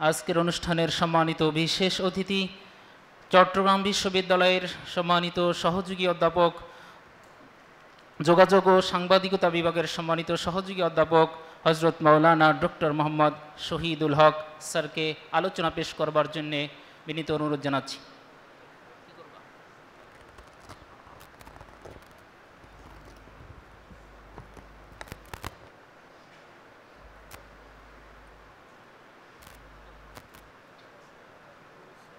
আজকের অনুষ্ঠানের সম্মানিত বিশেষ অতিথি চট্টগ্রাম বিশ্ববিদ্যালয়ের সম্মানিত সহযোগী অধ্যাপক, যোগাযোগ ও সাংবাদিকতা বিভাগের সম্মানিত সহযোগী অধ্যাপক হজরত মাওলানা ডক্টর মোহাম্মদ শহীদুল হক স্যারকে আলোচনা পেশ করবার জন্যে বিনীত অনুরোধ জানাচ্ছি।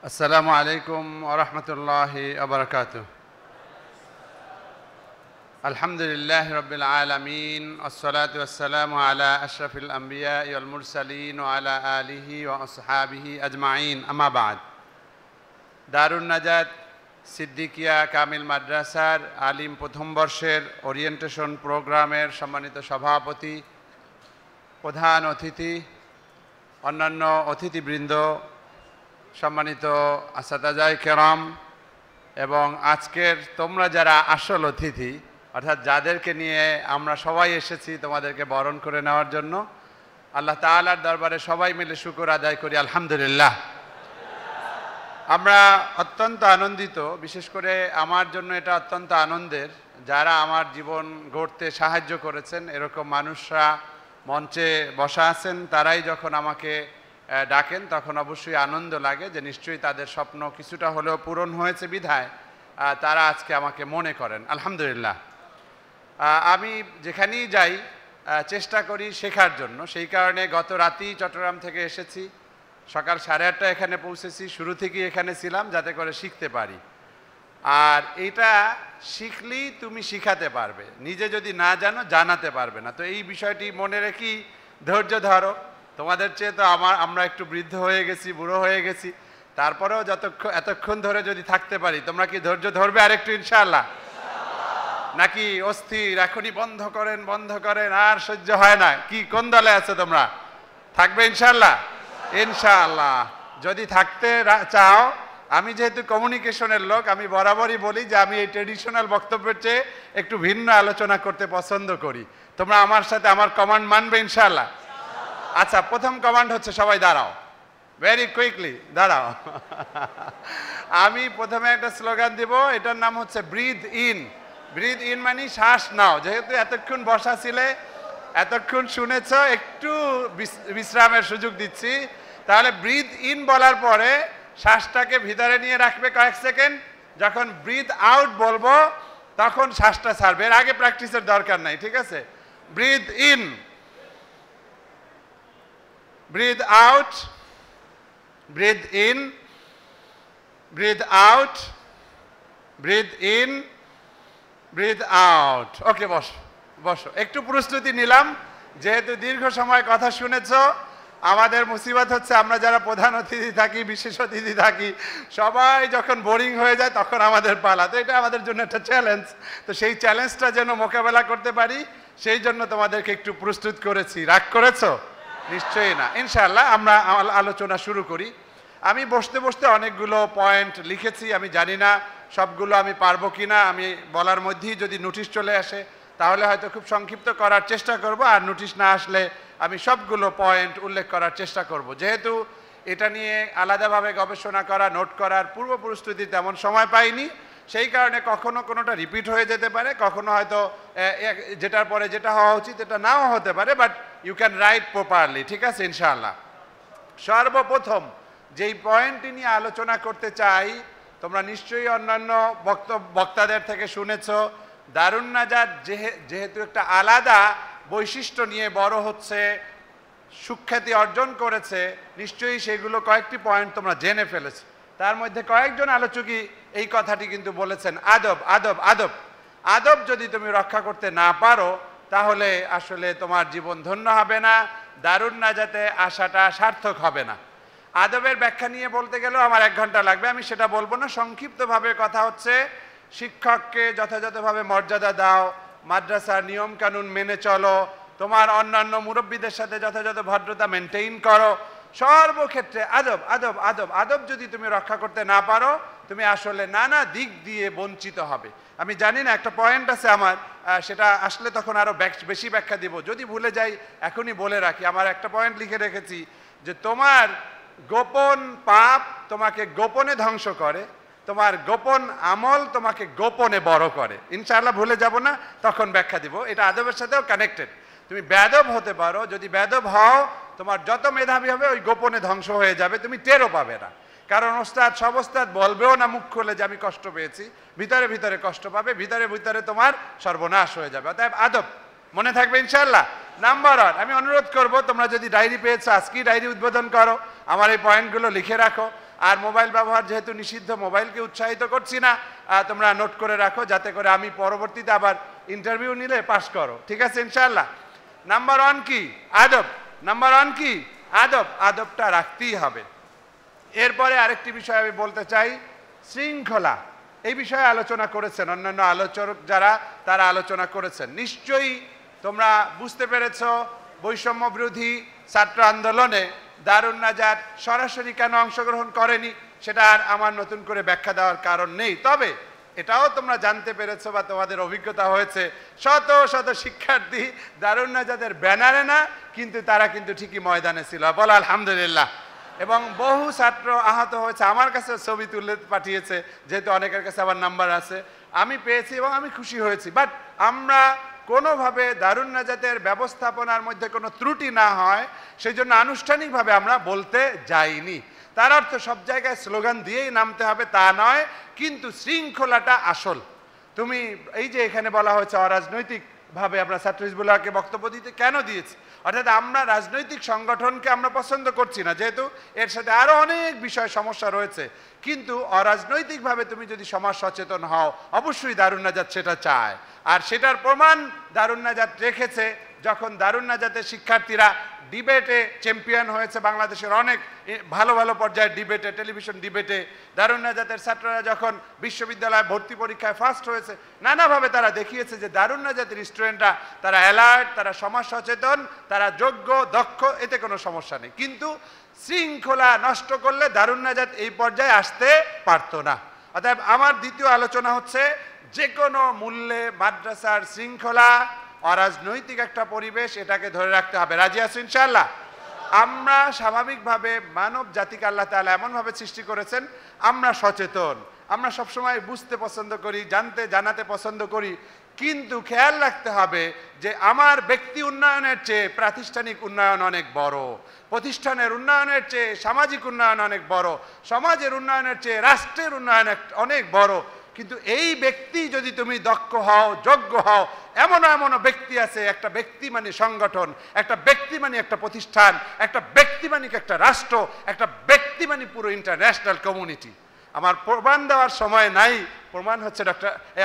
আসসালামু আলাইকুম ওয়া রাহমাতুল্লাহি ওয়া বারাকাতুহু। আলহামদুলিল্লাহি রাব্বিল আলামিন, আসসালাতু ওয়াসসালামু আলা আশরাফিল আম্বিয়া ওয়াল মুরসালিন ওয়া আলা আলিহি ওয়া আসহাবিহি আজমাইন, আম্মা বা'দ। দারুন নাজাত সিদ্দিকিয়া কামিল মাদ্রাসার আলিম প্রথম বর্ষের ওরিয়েন্টেশন প্রোগ্রামের সম্মানিত সভাপতি, প্রধান অতিথি, অন্যান্য অতিথিবৃন্দ, সম্মানিত আসাতাজায়ে কেরাম এবং আজকের তোমরা যারা আসল অতিথি, অর্থাৎ যাদেরকে নিয়ে আমরা সবাই এসেছি তোমাদেরকে বরণ করে নেওয়ার জন্য, আল্লাহ তাআলার দরবারে সবাই মিলে শুকর আদায় করি আলহামদুলিল্লাহ। আমরা অত্যন্ত আনন্দিত, বিশেষ করে আমার জন্য এটা অত্যন্ত আনন্দের, যারা আমার জীবন গড়তে সাহায্য করেছেন এরকম মানুষরা মঞ্চে বসা আছেন, তারাই যখন আমাকে ডাকেন তখন অবশ্যই আনন্দ লাগে যে নিশ্চয়ই তাদের স্বপ্ন কিছুটা হলেও পূরণ হয়েছে বিধায় তারা আজকে আমাকে মনে করেন আলহামদুলিল্লাহ। আমি যেখানেই যাই চেষ্টা করি শেখার জন্য, সেই কারণে গত রাতেই চট্টগ্রাম থেকে এসেছি, সকাল 8:30 এখানে পৌঁছেছি, শুরু থেকেই এখানে ছিলাম যাতে করে শিখতে পারি। আর এটা শিখলেই তুমি শিখাতে পারবে, নিজে যদি না জানো জানাতে পারবে না। তো এই বিষয়টি মনে রেখেই ধৈর্য ধরো। তোমাদের চেয়ে তো আমরা একটু বৃদ্ধ হয়ে গেছি, বুড়ো হয়ে গেছি, তারপরেও এতক্ষণ ধরে যদি থাকতে পারি, তোমরা কি ধৈর্য ধরবে আরেকটু ইনশাআল্লাহ? নাকি অস্থির এখনই বন্ধ করেন আর সহ্য হয় না? কি কোন দলে আছে তোমরা? থাকবে ইনশাআল্লাহ? ইনশাআল্লাহ। যদি থাকতে চাও, আমি যেহেতু কমিউনিকেশনের লোক, আমি বরাবরই বলি যে আমি এই ট্রেডিশনাল বক্তব্যের চেয়ে একটু ভিন্ন আলোচনা করতে পছন্দ করি। তোমরা আমার সাথে আমার কমান্ড মানবে ইনশাআল্লাহ? আচ্ছা, প্রথম কমান্ড হচ্ছে সবাই দাঁড়াও, ভেরি কুইকলি দাঁড়াও। আমি প্রথমে একটা স্লোগান দিব, এটার নাম হচ্ছে ব্রিথ ইন। ব্রিথ ইন মানে শ্বাস নাও। যেহেতু এতক্ষণ বসা ছিলে, এতক্ষণ শুনেছ, একটু বিশ্রামের সুযোগ দিচ্ছি। তাহলে ব্রিথ ইন বলার পরে শ্বাসটাকে ভিতরে নিয়ে রাখবে কয়েক সেকেন্ড, যখন ব্রিথ আউট বলবো তখন শ্বাসটা ছাড়বে। এর আগে প্র্যাকটিসের দরকার নাই, ঠিক আছে? Breathe in, breathe out, breathe in, breathe out, breathe in, breathe out. ওকে, বসো। একটু প্রস্তুতি নিলাম, যেহেতু দীর্ঘ সময় কথা শুনেছ। আমাদের মুসিবত হচ্ছে আমরা যারা প্রধান অতিথি থাকি, বিশেষ অতিথি থাকি, সবাই যখন বোরিং হয়ে যায় তখন আমাদের পালা। তো এটা আমাদের জন্য একটা চ্যালেঞ্জ। তো সেই চ্যালেঞ্জটা যেন মোকাবেলা করতে পারি, সেই জন্য তোমাদেরকে একটু প্রস্তুত করেছি। রাগ করেছো? নিশ্চয়ই না। ইনশাআল্লাহ আমরা আলোচনা শুরু করি। আমি বসতে বসতে অনেকগুলো পয়েন্ট লিখেছি, আমি জানি না সবগুলো আমি পারবো কিনা। আমি বলার মধ্যেই যদি নোটিশ চলে আসে তাহলে হয়তো খুব সংক্ষিপ্ত করার চেষ্টা করব, আর নোটিশ না আসলে আমি সবগুলো পয়েন্ট উল্লেখ করার চেষ্টা করব। যেহেতু এটা নিয়ে আলাদাভাবে গবেষণা করা, নোট করার পূর্ব প্রস্তুতি তেমন সময় পাইনি, সেই কারণে কখনো কোনোটা রিপিট হয়ে যেতে পারে, কখনো হয়তো যেটার পরে যেটা হওয়া উচিত এটা নাও হতে পারে, but you can write properly, ঠিক আছে ইনশাআল্লাহ। সর্বপ্রথম যেই পয়েন্টটি নিয়ে আলোচনা করতে চাই, তোমরা নিশ্চয়ই অন্যান্য বক্তাদের থেকে শুনেছ, দারুন নাজাত যেহেতু একটা আলাদা বৈশিষ্ট্য নিয়ে বড় হচ্ছে, সুখ্যাতি অর্জন করেছে, নিশ্চয়ই সেগুলো কয়েকটি পয়েন্ট তোমরা জেনে ফেলেছো। তার মধ্যে কয়েকজন আলোচকই এই কথাটি কিন্তু বলেছেন, আদব আদব আদব। আদব যদি তুমি রক্ষা করতে না পারো তাহলে আসলে তোমার জীবন ধন্য হবে না, দারুন নাজাতে আসাটা সার্থক হবে না। আদবের ব্যাখ্যা নিয়ে বলতে গেলেও আমার 1 ঘন্টা লাগবে, আমি সেটা বলবো না। সংক্ষিপ্তভাবে কথা হচ্ছে, শিক্ষককে যথাযথভাবে মর্যাদা দাও, মাদ্রাসার নিয়ম কানুন মেনে চলো, তোমার অন্যান্য মুরব্বীদের সাথে যথাযথ ভদ্রতা মেনটেইন করো, সর্বক্ষেত্রে আদব আদব আদব। আদব যদি তুমি রক্ষা করতে না পারো, তুমি আসলে নানা দিক দিয়ে বঞ্চিত হবে। আমি জানি না, একটা পয়েন্ট আছে আমার, সেটা আসলে তখন আরো বেশি ব্যাখ্যা দিব, যদি ভুলে যাই এখনই বলে রাখি। আমার একটা পয়েন্ট লিখে রেখেছি যে তোমার গোপন পাপ তোমাকে গোপনে ধ্বংস করে, তোমার গোপন আমল তোমাকে গোপনে বড় করে। ইনশাআল্লাহ ভুলে যাব না, তখন ব্যাখ্যা দিব। এটা আদবের সাথেও কানেক্টেড। তুমি বেয়াদব হতে পারো, যদি বেয়াদব হও তোমার যত মেধাবী হবে ওই গোপনে ধ্বংস হয়ে যাবে, তুমি টেরও পাবে না। কারণ ওস্তাদ সব ওস্তাদ বলবেও না মুখ খুলে যে আমি কষ্ট পেয়েছি, ভিতরে ভিতরে কষ্ট পাবে, ভিতরে ভিতরে তোমার সর্বনাশ হয়ে যাবে। অতএব আদব মনে থাকবে ইনশাআল্লাহ। নাম্বার 1, আমি অনুরোধ করব তোমরা যদি ডায়েরি পেয়েছো আজকেই ডায়েরি উদ্বোধন করো, আমার এই পয়েন্টগুলো লিখে রাখো। আর মোবাইল ব্যবহার যেহেতু নিষিদ্ধ, মোবাইলকে উৎসাহিত করছি না, তোমরা নোট করে রাখো যাতে করে আমি পরবর্তীতে আবার ইন্টারভিউ নিলে পাস করো, ঠিক আছে ইনশাআল্লাহ। নাম্বার 1 কি? আদব। নাম্বার 1 কি? আদব। আদবটা রাখতেই হবে। এরপরে আরেকটি বিষয় আমি বলতে চাই, শৃঙ্খলা। এই বিষয়ে আলোচনা করেছেন অন্যান্য আলোচক যারা, তারা আলোচনা করেছেন। নিশ্চয়ই তোমরা বুঝতে পেরেছ বৈষম্য বিরোধী ছাত্র আন্দোলনে দারুন নাজাত সরাসরি কেন অংশগ্রহণ করেনি সেটা আর আমার নতুন করে ব্যাখ্যা দেওয়ার কারণ নেই। তবে এটাও তোমরা জানতে পেরেছো বা তোমাদের অভিজ্ঞতা হয়েছে, শত শত শিক্ষার্থী দারুন নাজাতের ব্যানারে না, কিন্তু তারা কিন্তু ঠিকই ময়দানে ছিল, বলো আলহামদুলিল্লাহ। এবং বহু ছাত্র আহত হয়েছে, আমার কাছে ছবি তুলে পাঠিয়েছে, যেহেতু অনেকের কাছে আমার নাম্বার আছে, আমি পেয়েছি এবং আমি খুশি হয়েছি। বাট আমরা কোনোভাবে দারুন নাজাতের ব্যবস্থাপনার মধ্যে কোনো ত্রুটি না হয় সেই জন্য আনুষ্ঠানিকভাবে আমরা বলতে যাইনি। তার অর্থ সব জায়গায় স্লোগান দিয়েই নামতে হবে তা নয়, কিন্তু শৃঙ্খলাটা আসল। তুমি এই যে এখানে বলা হয়েছে অরাজনৈতিকভাবে আমরা ছাত্র হিজবুল্লাহকে বক্তব্য দিতে কেন দিয়েছি, অর্থাৎ আমরা রাজনৈতিক সংগঠনকে আমরা পছন্দ করছি না, যেহেতু এর সাথে আরও অনেক বিষয় সমস্যা রয়েছে। কিন্তু অরাজনৈতিকভাবে তুমি যদি সমাজ সচেতন হও, অবশ্যই দারুন নাজাত সেটা চায়। আর সেটার প্রমাণ দারুন নাজাত রেখেছে, যখন দারুন নাজাতের শিক্ষার্থীরা ডিবেটে চ্যাম্পিয়ন হয়েছে, বাংলাদেশের অনেক ভালো ভালো পর্যায়ের ডিবেটে, টেলিভিশন ডিবেটে। দারুন নাজাতের ছাত্ররা যখন বিশ্ববিদ্যালয়ে ভর্তি পরীক্ষায় ফার্স্ট হয়েছে, নানাভাবে তারা দেখিয়েছে যে দারুন নাজাতের স্টুডেন্টরা তারা অ্যালার্ট, তারা সমাজ সচেতন, তারা যোগ্য, দক্ষ, এতে কোনো সমস্যা নেই। কিন্তু শৃঙ্খলা নষ্ট করলে দারুন নাজাত এই পর্যায়ে আসতে পারতো না। অতএব আমার দ্বিতীয় আলোচনা হচ্ছে, যে কোনো মূল্যে মাদ্রাসার শৃঙ্খলা, অরাজনৈতিক একটা পরিবেশ, এটাকে ধরে রাখতে হবে। রাজি আছো ইনশাআল্লাহ? আমরা স্বাভাবিকভাবে মানব জাতিকে আল্লাহ তাআলা এমনভাবে সৃষ্টি করেছেন, আমরা সচেতন, আমরা সবসময় বুঝতে পছন্দ করি, জানাতে পছন্দ করি, কিন্তু খেয়াল রাখতে হবে যে আমার ব্যক্তি উন্নয়নের চেয়ে প্রাতিষ্ঠানিক উন্নয়ন অনেক বড়, প্রতিষ্ঠানের উন্নয়নের চেয়ে সামাজিক উন্নয়ন অনেক বড়, সমাজের উন্নয়নের চেয়ে রাষ্ট্রের উন্নয়ন অনেক বড়। কিন্তু এই ব্যক্তি যদি তুমি দক্ষ হও, যোগ্য হও, এমনও ব্যক্তি আছে, একটা ব্যক্তি মানে সংগঠন, একটা ব্যক্তি মানে একটা প্রতিষ্ঠান, একটা ব্যক্তি মানে একটা রাষ্ট্র, একটা ব্যক্তি মানে পুরো ইন্টারন্যাশনাল কমিউনিটি। আমার প্রমাণ দেওয়ার সময় নাই, প্রমাণ হচ্ছে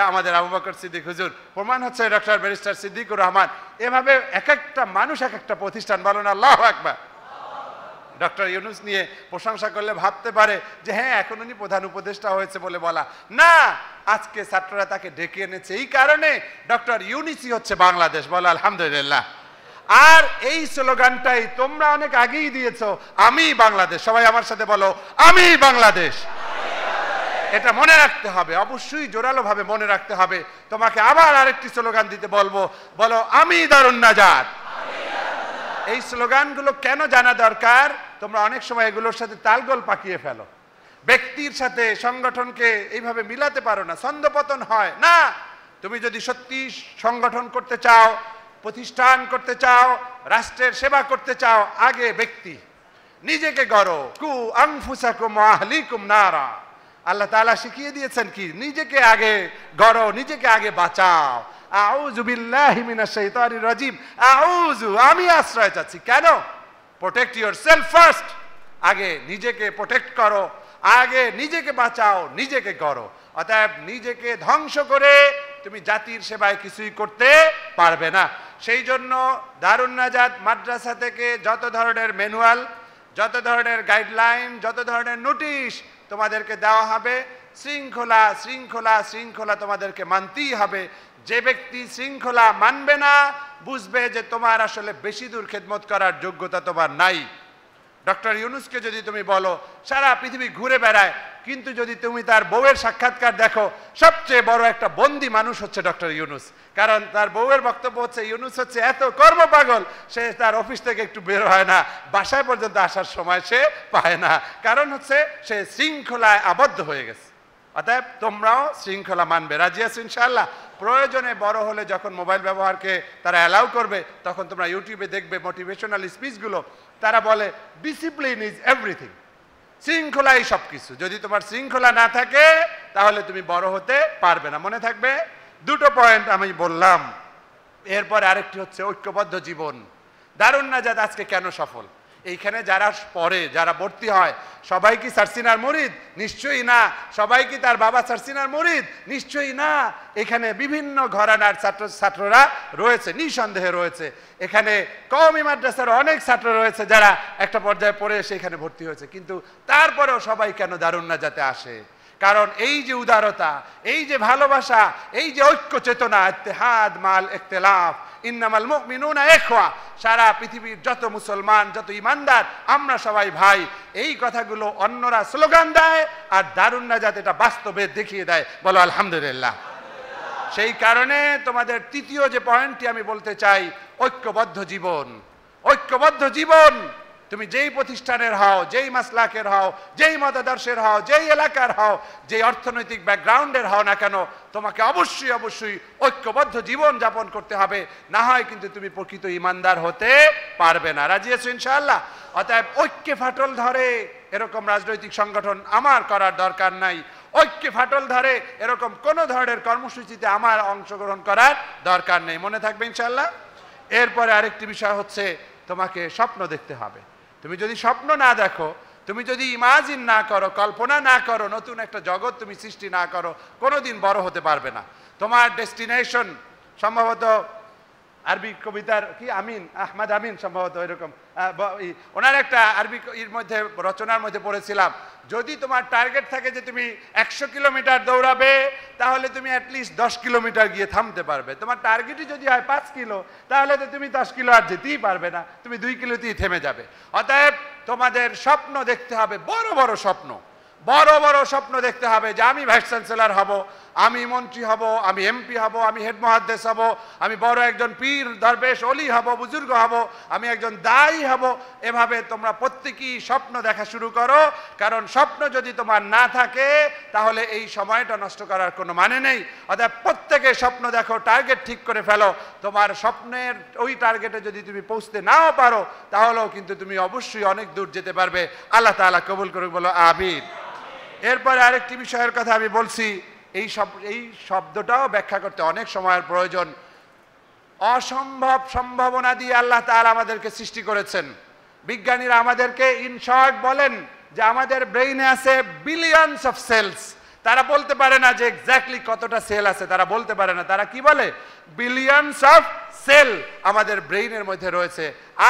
আমাদের আবু বকর সিদ্দিক হুজুর, প্রমাণ হচ্ছে ডক্টর ব্যারিস্টার সিদ্দিকুর রহমান। এভাবে এক একটা মানুষ এক একটা প্রতিষ্ঠান, বলো না আল্লাহু আকবার। ডক্টর ইউনুস নিয়ে প্রশংসা করলে ভাবতে পারে যে হ্যাঁ এখন উনি প্রধান উপদেষ্টা হয়েছে বলে বলা, না, আজকে ছাত্ররা তাকে ডেকে এনেছে এই কারণে ডক্টর ইউনুসই হচ্ছে বাংলাদেশ, বলো আলহামদুলিল্লাহ। আর এই স্লোগানটাই তোমরা অনেক আগেই দিয়েছো, আমি বাংলাদেশ। সবাই আমার সাথে বলো, আমি বাংলাদেশ। এটা মনে রাখতে হবে, অবশ্যই জোরালো ভাবে মনে রাখতে হবে। তোমাকে আবার আরেকটি স্লোগান দিতে বলবো, বলো আমি দারুন নাজাত। এই স্লোগানগুলো কেন জানা দরকার? তোমরা অনেক সময় এগুলোর সাথে তালগোল পাকিয়ে ফেলো, ব্যক্তির সাথে সংগঠনকে এইভাবে মিলাতে পারো না, ছন্দপতন হয় না। তুমি যদি সত্যি সংগঠন করতে চাও, প্রতিষ্ঠান করতে চাও, রাষ্ট্রের সেবা করতে চাও, আগে ব্যক্তি, নিজেকে গড়ো। কু আনফুসাকুম ওয়া আহলিকুম নারা, আল্লাহ তাআলা শিখিয়ে দিয়েছেন কি, নিজেকে আগে গড়ো, নিজেকে আগে বাঁচাও। আউযু বিল্লাহি মিনাশ শাইতানির রাজিম, আউযু, আমি আশ্রয় চাচ্ছি। কেন? প্রোটেক্ট ইয়োরসেলফ ফার্স্ট, আগে নিজেকে প্রোটেক্ট করো, আগে নিজেকে বাঁচাও, নিজেকে গড়ো। অতএব নিজেকে ধ্বংস করে তুমি জাতির সেবায় কিছুই করতে পারবে না। সেই জন্য দারুন নাজাত মাদ্রাসা থেকে যত ধরনের ম্যানুয়াল, যত ধরনের গাইডলাইন, যত ধরনের নোটিশ তোমাদেরকে দেওয়া হবে, শৃঙ্খলা শৃঙ্খলা শৃঙ্খলা তোমাদেরকে মানতেই হবে। যে ব্যক্তি শৃঙ্খলা মানবে না, বুঝবে যে তোমার আসলে বেশি দূর খেদমত করার যোগ্যতা তোমার নাই। ডক্টর ইউনুসকে যদি তুমি বলো সারা পৃথিবী ঘুরে বেড়ায়, কিন্তু যদি তুমি তার বউয়ের সাক্ষাৎকার দেখো, সবচেয়ে বড় একটা বন্দী মানুষ হচ্ছে ডক্টর ইউনুস। কারণ তার বউয়ের বক্তব্য হচ্ছে ইউনুস হচ্ছে এত কর্মপাগল, সে তার অফিস থেকে একটু বের হয় না, বাসায় পর্যন্ত আসার সময় সে পায় না। কারণ হচ্ছে সে শৃঙ্খলায় আবদ্ধ হয়ে গেছে। অতএব তোমরাও শৃঙ্খলা মানবে। রাজি আছো ইনশাআল্লাহ? প্রয়োজনে বড় হলে যখন মোবাইল ব্যবহারকে তারা অ্যালাউ করবে, তখন তোমরা ইউটিউবে দেখবে মোটিভেশনাল স্পিচগুলো, তারা বলে ডিসিপ্লিন ইজ এভরিথিং, শৃঙ্খলাই সব কিছু। যদি তোমার শৃঙ্খলা না থাকে তাহলে তুমি বড় হতে পারবে না। মনে থাকবে? দুটো পয়েন্ট আমি বললাম। এরপর আরেকটি হচ্ছে ঐক্যবদ্ধ জীবন। দারুন নাজাত আজকে কেন সফল? এইখানে যারা পড়ে, যারা ভর্তি হয়, সবাই কি সারসিনার মুরিদ? নিশ্চয়ই না। সবাই কি তার বাবা সারসিনার মুরিদ? নিশ্চয়ই না। এখানে বিভিন্ন ঘরানার ছাত্ররা রয়েছে, নিঃসন্দেহে রয়েছে। এখানে কওমি মাদ্রাসার অনেক ছাত্র রয়েছে যারা একটা পর্যায়ে পড়ে এসে এখানে ভর্তি হয়েছে, কিন্তু তারপরেও সবাই কেন দারুন নাজাতে আসে? কারণ এই যে উদারতা, এই যে ভালোবাসা, এই যে ঐক্য চেতনা, ইত্তেহাদ মাল ইখতিলাফ, ইন্নামাল মুমিনুনা ইখওয়া, সারা পৃথিবীর যত মুসলমান, যত ইমানদার, আমরা সবাই ভাই, এই কথাগুলো অন্যরা স্লোগান দেয় আর দারুন নাজাত এটা বাস্তবে দেখিয়ে দেয়। বলো আলহামদুলিল্লাহ। সেই কারণে তোমাদের তৃতীয় যে পয়েন্টটি আমি বলতে চাই, ঐক্যবদ্ধ জীবন। ঐক্যবদ্ধ জীবন তুমি যেই প্রতিষ্ঠানের হও, যেই মাসলাকের হও, যেই মতাদর্শের হও, যেই এলাকার হও, যেই অর্থনৈতিক ব্যাকগ্রাউন্ডের হও না কেন, তোমাকে অবশ্যই অবশ্যই ঐক্যবদ্ধ জীবন যাপন করতে হবে। না হয় কিন্তু তুমি প্রকৃত ইমানদার হতে পারবে না। রাজি আছো ইনশাআল্লাহ? অতএব ঐক্যে ফাটল ধরে এরকম রাজনৈতিক সংগঠন আমার করার দরকার নাই। ঐক্যে ফাটল ধরে এরকম কোন ধরনের কর্মসূচিতে আমার অংশগ্রহণ করার দরকার নেই। মনে থাকবে ইনশাআল্লাহ? এরপরে আরেকটি বিষয় হচ্ছে তোমাকে স্বপ্ন দেখতে হবে। তুমি যদি স্বপ্ন না দেখো, তুমি যদি ইমাজিন না করো, কল্পনা না করো, নতুন একটা জগৎ তুমি সৃষ্টি না করো, কোনোদিন বড় হতে পারবে না। তোমার ডেস্টিনেশন সম্ভবত আরবি কবিতার কি আমিন, আহমদ আমিন সম্ভবত এরকম ওনার একটা আরবি এর মধ্যে রচনার মধ্যে পড়েছিলাম, যদি তোমার টার্গেট থাকে যে তুমি 100 কিলোমিটার দৌড়াবে, তাহলে তুমি অ্যাটলিস্ট 10 কিলোমিটার গিয়ে থামতে পারবে। তোমার টার্গেটই যদি হয় 5 কিলো, তাহলে তো তুমি 10 কিলো আর যেতেই পারবে না, তুমি 2 কিলোতেই থেমে যাবে। অতএব তোমাদের স্বপ্ন দেখতে হবে, বড় বড় স্বপ্ন, বড় বড় স্বপ্ন দেখতে হবে যে আমি ভাইস চ্যান্সেলর হব, আমি মন্ত্রী হব, আমি এমপি হব, আমি হেড মুহাদ্দিস হব, আমি বড় একজন পীর দরবেশ অলি হব, বুজুর্গ হব, আমি একজন দায়ী হব। এভাবে তোমরা প্রত্যেকেই স্বপ্ন দেখা শুরু করো, কারণ স্বপ্ন যদি তোমার না থাকে তাহলে এই সময়টা নষ্ট করার কোনো মানে নেই। অর্থাৎ প্রত্যেকে স্বপ্ন দেখো, টার্গেট ঠিক করে ফেলো। তোমার স্বপ্নের ওই টার্গেটে যদি তুমি পৌঁছতে নাও পারো, তাহলেও কিন্তু তুমি অবশ্যই অনেক দূর যেতে পারবে। আল্লাহ তাআলা কবুল করুক, বলো আমিন। এরপরে আরেকটি বিষয়ের কথা আমি বলছি, এই শব্দটাও ব্যাখ্যা করতে অনেক সময়ের প্রয়োজন। অসম্ভব সম্ভাবনা দিয়ে আল্লাহ তাআলা আমাদেরকে সৃষ্টি করেছেন। বিজ্ঞানীরা আমাদেরকে ইন শর্ট বলেন যে আমাদের ব্রেইনে আছে বিলিয়নস অফ সেলস। তারা বলতে পারে না যে এক্স্যাক্টলি কতটা সেল আছে, তারা বলতে পারে না। তারা কি বলে? বিলিয়নস অফ সেল আমাদের ব্রেইনের মধ্যে রয়েছে।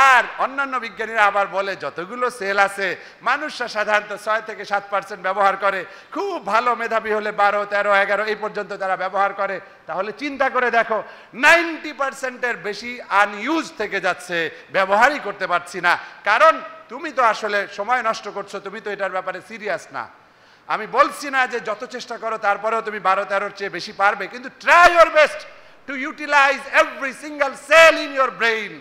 আর অন্যান্য বিজ্ঞানীরা আবার বলে যতগুলো সেল আছে, মানুষরা সাধারণত 6 থেকে 7% ব্যবহার করে। খুব ভালো মেধাবী হলে 12, 13, 11 এই পর্যন্ত তারা ব্যবহার করে। তাহলে চিন্তা করে দেখো, 90%-এর বেশি আনইউজ থেকে যাচ্ছে, ব্যবহারই করতে পারছি না। কারণ তুমি তো আসলে সময় নষ্ট করছো, তুমি তো এটার ব্যাপারে সিরিয়াস না। আমি বলছি না যে যত চেষ্টা করো তারপরেও তুমি 12-13-র চেয়ে বেশি পারবে, কিন্তু try your best to utilise every single cell in your brain.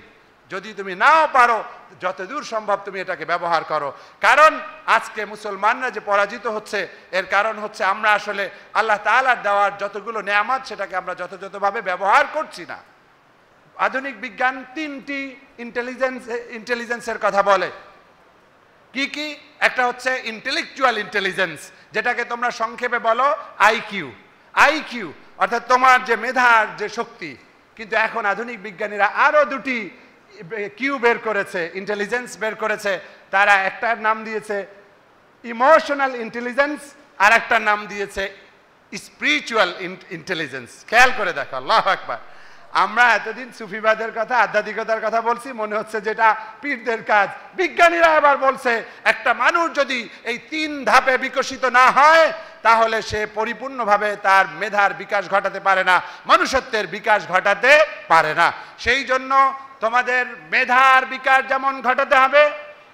যদি তুমি নাও পারো, যতদূর সম্ভব তুমি এটাকে ব্যবহার করো। কারণ আজকে মুসলমানরা যে পরাজিত হচ্ছে, এর কারণ হচ্ছে আমরা আসলে আল্লাহ তাআলার দেওয়ার যতগুলো নেয়ামত সেটাকে আমরা যথাযথভাবে ব্যবহার করছি না। আধুনিক বিজ্ঞান 3টি ইন্টেলিজেন্সের কথা বলে। কি কি? একটা হচ্ছে ইন্টেলেকচুয়াল ইন্টেলিজেন্স, যেটাকে তোমরা সংক্ষেপে বলো আইকিউ। আইকিউ অর্থাৎ তোমার যে মেধার যে শক্তি। কিন্তু এখন আধুনিক বিজ্ঞানীরা আরো 2টি কিউ বের করেছে, ইন্টেলিজেন্স বের করেছে। তারা একটার নাম দিয়েছে ইমোশনাল ইন্টেলিজেন্স, আর একটার নাম দিয়েছে স্পিরিচুয়াল ইন্টেলিজেন্স। খেয়াল করে দেখো, আল্লাহু আকবার। আমরা এতদিন সুফিবাদের কথা, আধ্যাত্মিকতার কথা বলছি, মনে হচ্ছে যেটা পীরদের কাজ। বিজ্ঞানীরা এবার বলছে একটা মানুষ যদি এই 3 ধাপে বিকশিত না হয়, তাহলে সে পরিপূর্ণভাবে তার মেধার বিকাশ ঘটাতে পারে না, মনুষ্যত্বের বিকাশ ঘটাতে পারে না। সেই জন্য তোমাদের মেধার বিকাশ যেমন ঘটাতে হবে,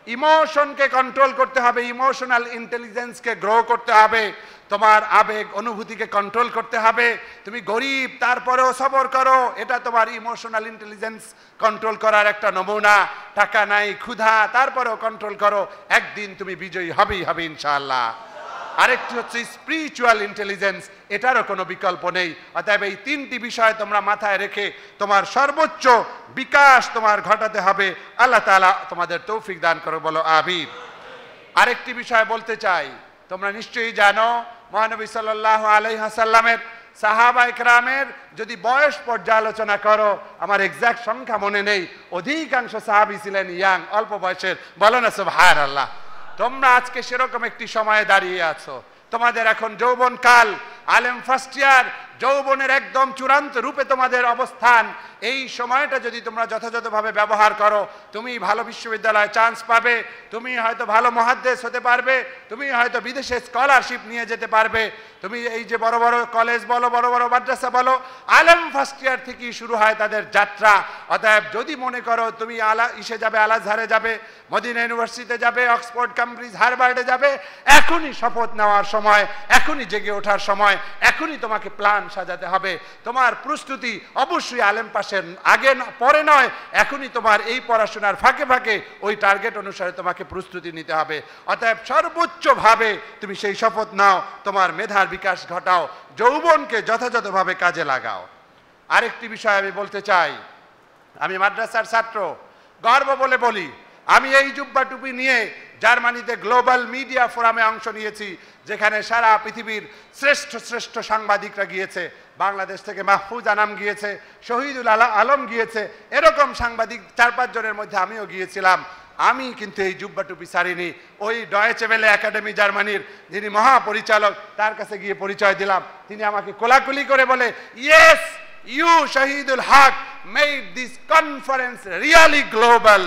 ইমোশনকে কন্ট্রোল করতে হবে, ইমোশনাল ইন্টেলিজেন্সকে গ্রো করতে হবে, তোমার আবেগ অনুভূতিকে কন্ট্রোল করতে হবে। তুমি গরিব তারপরেও সবর করো, এটা তোমার ইমোশনাল ইন্টেলিজেন্স কন্ট্রোল করার একটা নমুনা। টাকা নাই, ক্ষুধা, তারপরেও কন্ট্রোল করো, একদিন তুমি বিজয়ী হবেই হবে ইনশাআল্লাহ। আরেকটি হচ্ছে স্পিরিচুয়াল ইন্টেলিজেন্স, এটারও কোনো বিকল্প নেই। অতএব এই তিনটি বিষয় তোমরা মাথায় রেখে তোমার সর্বোচ্চ বিকাশ তোমার ঘটাতে হবে। আল্লাহ তাআলা তোমাদের তৌফিক দান করো, বলো আমিন। আরেকটি বিষয় বলতে চাই, তোমরা নিশ্চয়ই জানো মহানবী সাল্লাল্লাহু আলাইহি ওয়াসাল্লামের সাহাবা ইকরামের যদি বয়স পর্যালোচনা করো, আমার এক্সাক্ট সংখ্যা মনে নেই, অধিকাংশ সাহাবী ছিলেন ইয়াং, অল্প বয়সের। বলো না সুবহানাল্লাহ। তোমরা আজকে সেরকম একটি সময়ে দাঁড়িয়ে আছো, তোমাদের এখন যৌবন কাল, আলেম ফার্স্ট ইয়ার, যৌবনের একদম চূড়ান্ত রূপে তোমাদের অবস্থান। এই সময়টা যদি তোমরা যথাযথভাবে ব্যবহার করো, তুমি ভালো বিশ্ববিদ্যালয়ে চান্স পাবে, তুমি হয়তো ভালো মুহাদ্দিস হতে পারবে, তুমি হয়তো বিদেশে স্কলারশিপ নিয়ে যেতে পারবে। তুমি এই যে বড় বড় কলেজ বলো, বড় বড় মাদ্রাসা বলো, আলেম ফার্স্ট ইয়ার থেকেই শুরু হয় তাদের যাত্রা। অতএব যদি মনে করো তুমি যাবে, আল আজহারে যাবে, মদিনা ইউনিভার্সিটিতে যাবে, অক্সফোর্ড, কেমব্রিজ, হার্ভার্ডে যাবে, এখনই শপথ নেওয়ার সময়, এখনই জেগে ওঠার সময়, এখনই তোমাকে প্ল্যান সাজাতে হবে। তোমার প্রস্তুতি অবশ্যই আলেম পাশের আগে পরে নয়, এখনই তোমার এই পড়াশোনার ফাঁকে ফাঁকে ওই টার্গেট অনুসারে তোমাকে প্রস্তুতি নিতে হবে। অতএব সর্বোচ্চভাবে তুমি সেই শপথ নাও, তোমার মেধার বিকাশ ঘটাও, যৌবনকে যথাযথভাবে কাজে লাগাও। আরেকটি বিষয় আমি বলতে চাই, আমি মাদ্রাসার ছাত্র, গর্ব বলে বলি, আমি এই জুব্বা টুপি নিয়ে জার্মানিতে গ্লোবাল মিডিয়া ফোরামে অংশ নিয়েছি, যেখানে সারা পৃথিবীর শ্রেষ্ঠ শ্রেষ্ঠ সাংবাদিকরা গিয়েছে। বাংলাদেশ থেকে মাহফুজ আনাম গিয়েছে, শহীদুল আলম গিয়েছে, এরকম সাংবাদিক 4-5 জনের মধ্যে আমিও গিয়েছিলাম। আমি কিন্তু এই জুব্বা টুপি ছাড়িনি। ওই ডয়েচে ভেলে একাডেমি জার্মানির যিনি মহাপরিচালক, তার কাছে গিয়ে পরিচয় দিলাম। তিনি আমাকে কোলাকুলি করে বলে, yes you Shahidul Haque made this conference really global.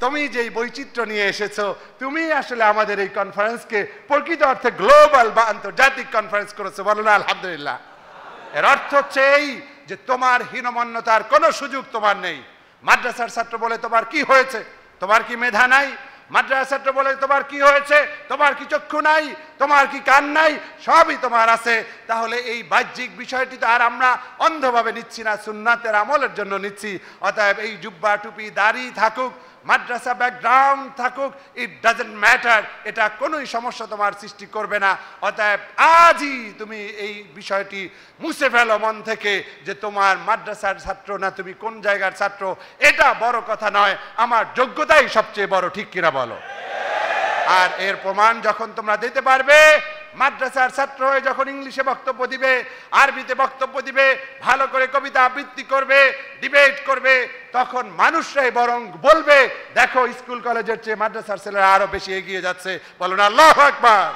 তুমি যেই বৈচিত্র্য নিয়ে এসেছো, তুমি আসলে আমাদের এই কনফারেন্সকে প্রকৃত অর্থে গ্লোবাল বা আন্তর্জাতিক কনফারেন্স করেছো। বলো না আলহামদুলিল্লাহ। এর অর্থ হচ্ছে এই যে তোমার হীনমন্যতার কোনো সুযোগ তোমার নেই। মাদ্রাসার ছাত্র বলে তোমার কি হয়েছে? তোমার কি মেধা নাই? মাদ্রাসার ছাত্র বলে তোমার কি হয়েছে? তোমার কি চক্ষু নাই? তোমার কি কান নাই? সবই তোমার আছে। তাহলে এই বাহ্যিক বিষয়টি তো আর আমরা অন্ধভাবে নিচ্ছি না, সুন্নাতের আমলের জন্য নিচ্ছি। অতএব এই জুব্বা টুপি দাড়ি থাকুক, মাদ্রাসা ব্যাকগ্রাউন্ড থাকুক, ইট ডাজন্ট ম্যাটার, এটা কোনোই সমস্যা তোমার সৃষ্টি করবে না। অতএব আজই তুমি এই বিষয়টি মুছে ফেলো মন থেকে, যে তোমার মাদ্রাসার ছাত্র না তুমি কোন জায়গার ছাত্র, এটা বড় কথা নয়, আমার যোগ্যতাই সবচেয়ে বড়। ঠিক কিনা বলো? আর এর প্রমাণ যখন তোমরা দিতে পারবে, মাদ্রাসার ছাত্র হয়ে যখন ইংলিশে বক্তব্য দিবে, আরবিতে বক্তব্য দিবে, ভালো করে কবিতা আবৃত্তি করবে, ডিবেট করবে, তখন মানুষরাই বরং বলবে, দেখো স্কুল কলেজের চেয়ে মাদ্রাসার ছেলেরা আরো বেশি এগিয়ে যাচ্ছে। বলো না আল্লাহু আকবার।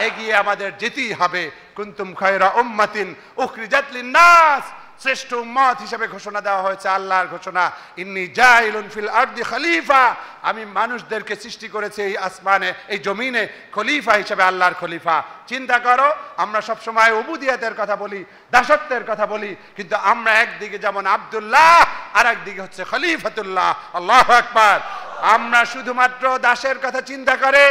এগিয়ে আমাদের যেতেই হবে। কুনতুম খায়রা উম্মাতিন উখরিজাত লিন-নাস, শ্রেষ্ঠ উম্মত হিসেবে ঘোষণা দেওয়া হয়েছে, আল্লাহর ঘোষণা, ইন্নী জাইলুন ফিল আরদি খলিফা, আমি মানুষদেরকে সৃষ্টি করেছি এই আসমানে, এই জমিনে খলিফা হিসেবে, আল্লাহর খলিফা। চিন্তা করো, আমরা সবসময় উবুদিয়াতের কথা বলি, দাসত্বের কথা বলি, কিন্তু আমরা একদিকে যেমন আব্দুল্লাহ, আর একদিকে হচ্ছে খলিফাতুল্লাহ। আল্লাহু আকবার। আমরা শুধুমাত্র দাসের কথা চিন্তা করে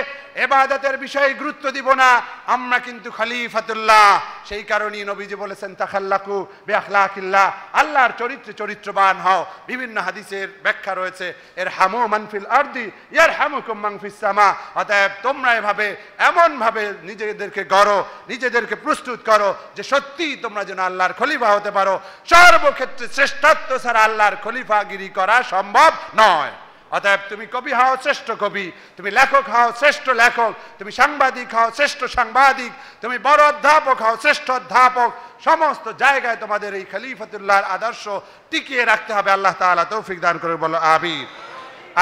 ইবাদতের বিষয়ে গুরুত্ব দিব না, আমরা কিন্তু খলিফাতুল্লাহ। সেই কারণেই নবীজি বলেছেন, তাখাল্লাকু বিআখলাকিল্লাহ, আল্লাহর চরিত্রে চরিত্রবান হও। বিভিন্ন হাদিসের ব্যাখ্যা রয়েছে, ইরহামু মান ফিল আরদি ইয়ারহামুকুম মান ফিস সামা। অতএব তোমরা এভাবে এমনভাবে নিজেদেরকে গড়ো, নিজেদেরকে প্রস্তুত করো যে সত্যি তোমরা যেন আল্লাহর খলিফা হতে পারো। সর্বক্ষেত্রে শ্রেষ্ঠত্ব ছাড়া আল্লাহর খলিফাগিরি করা সম্ভব নয়। অতএব তুমি কবি হও, শ্রেষ্ঠ কবি, তুমি লেখক হও, শ্রেষ্ঠ লেখক, তুমি সাংবাদিক হও, শ্রেষ্ঠ সাংবাদিক, তুমি বড় অধ্যাপক হও, শ্রেষ্ঠ অধ্যাপক। সমস্ত জায়গায় তোমাদের এই খলিফাতুল্লাহর আদর্শ টিকিয়ে রাখতে হবে। আল্লাহ তাআলা তৌফিক দান করে, বলো আমিন।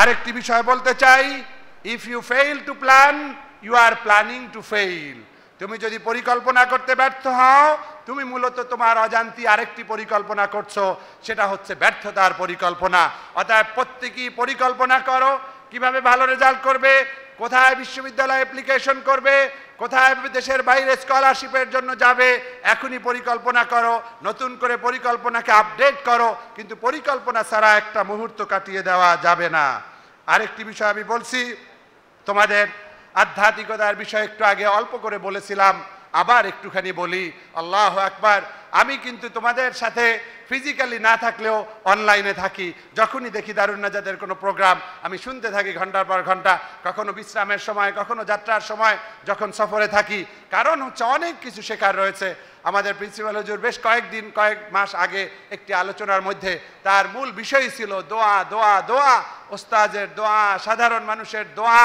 আরেকটি বিষয় বলতে চাই, if you fail to plan, you are planning to fail. তুমি যদি পরিকল্পনা করতে ব্যর্থ হও, তুমি মূলত তোমার অজান্তি আরেকটি পরিকল্পনা করছো, সেটা হচ্ছে ব্যর্থতার পরিকল্পনা। অতএব প্রত্যেকেই পরিকল্পনা করো, কিভাবে ভালো রেজাল্ট করবে, কোথায় বিশ্ববিদ্যালয়ে অ্যাপ্লিকেশন করবে, কোথায় দেশের বাইরে স্কলারশিপের জন্য যাবে, এখনই পরিকল্পনা করো, নতুন করে পরিকল্পনাকে আপডেট করো। কিন্তু পরিকল্পনা ছাড়া একটা মুহূর্ত কাটিয়ে দেওয়া যাবে না। আরেকটি বিষয় আমি বলছি, তোমাদের আধ্যাত্মিকতার বিষয় একটু আগে অল্প করে বলেছিলাম, আবার একটুখানি বলি। আল্লাহু আকবার। আমি কিন্তু তোমাদের সাথে ফিজিক্যালি না থাকলেও অনলাইনে থাকি। যখনই দেখি দারুন নাজাতের কোনো প্রোগ্রাম আমি শুনতে থাকি ঘন্টার পর ঘন্টা, কখনো বিশ্রামের সময়, কখনো যাত্রার সময়, যখন সফরে থাকি। কারণ হচ্ছে অনেক কিছু শেখার রয়েছে। আমাদের প্রিন্সিপাল হুজুর বেশ কয়েক মাস আগে একটি আলোচনার মধ্যে তার মূল বিষয় ছিল দোয়া, দোয়া, দোয়া, ওস্তাদের দোয়া, সাধারণ মানুষের দোয়া,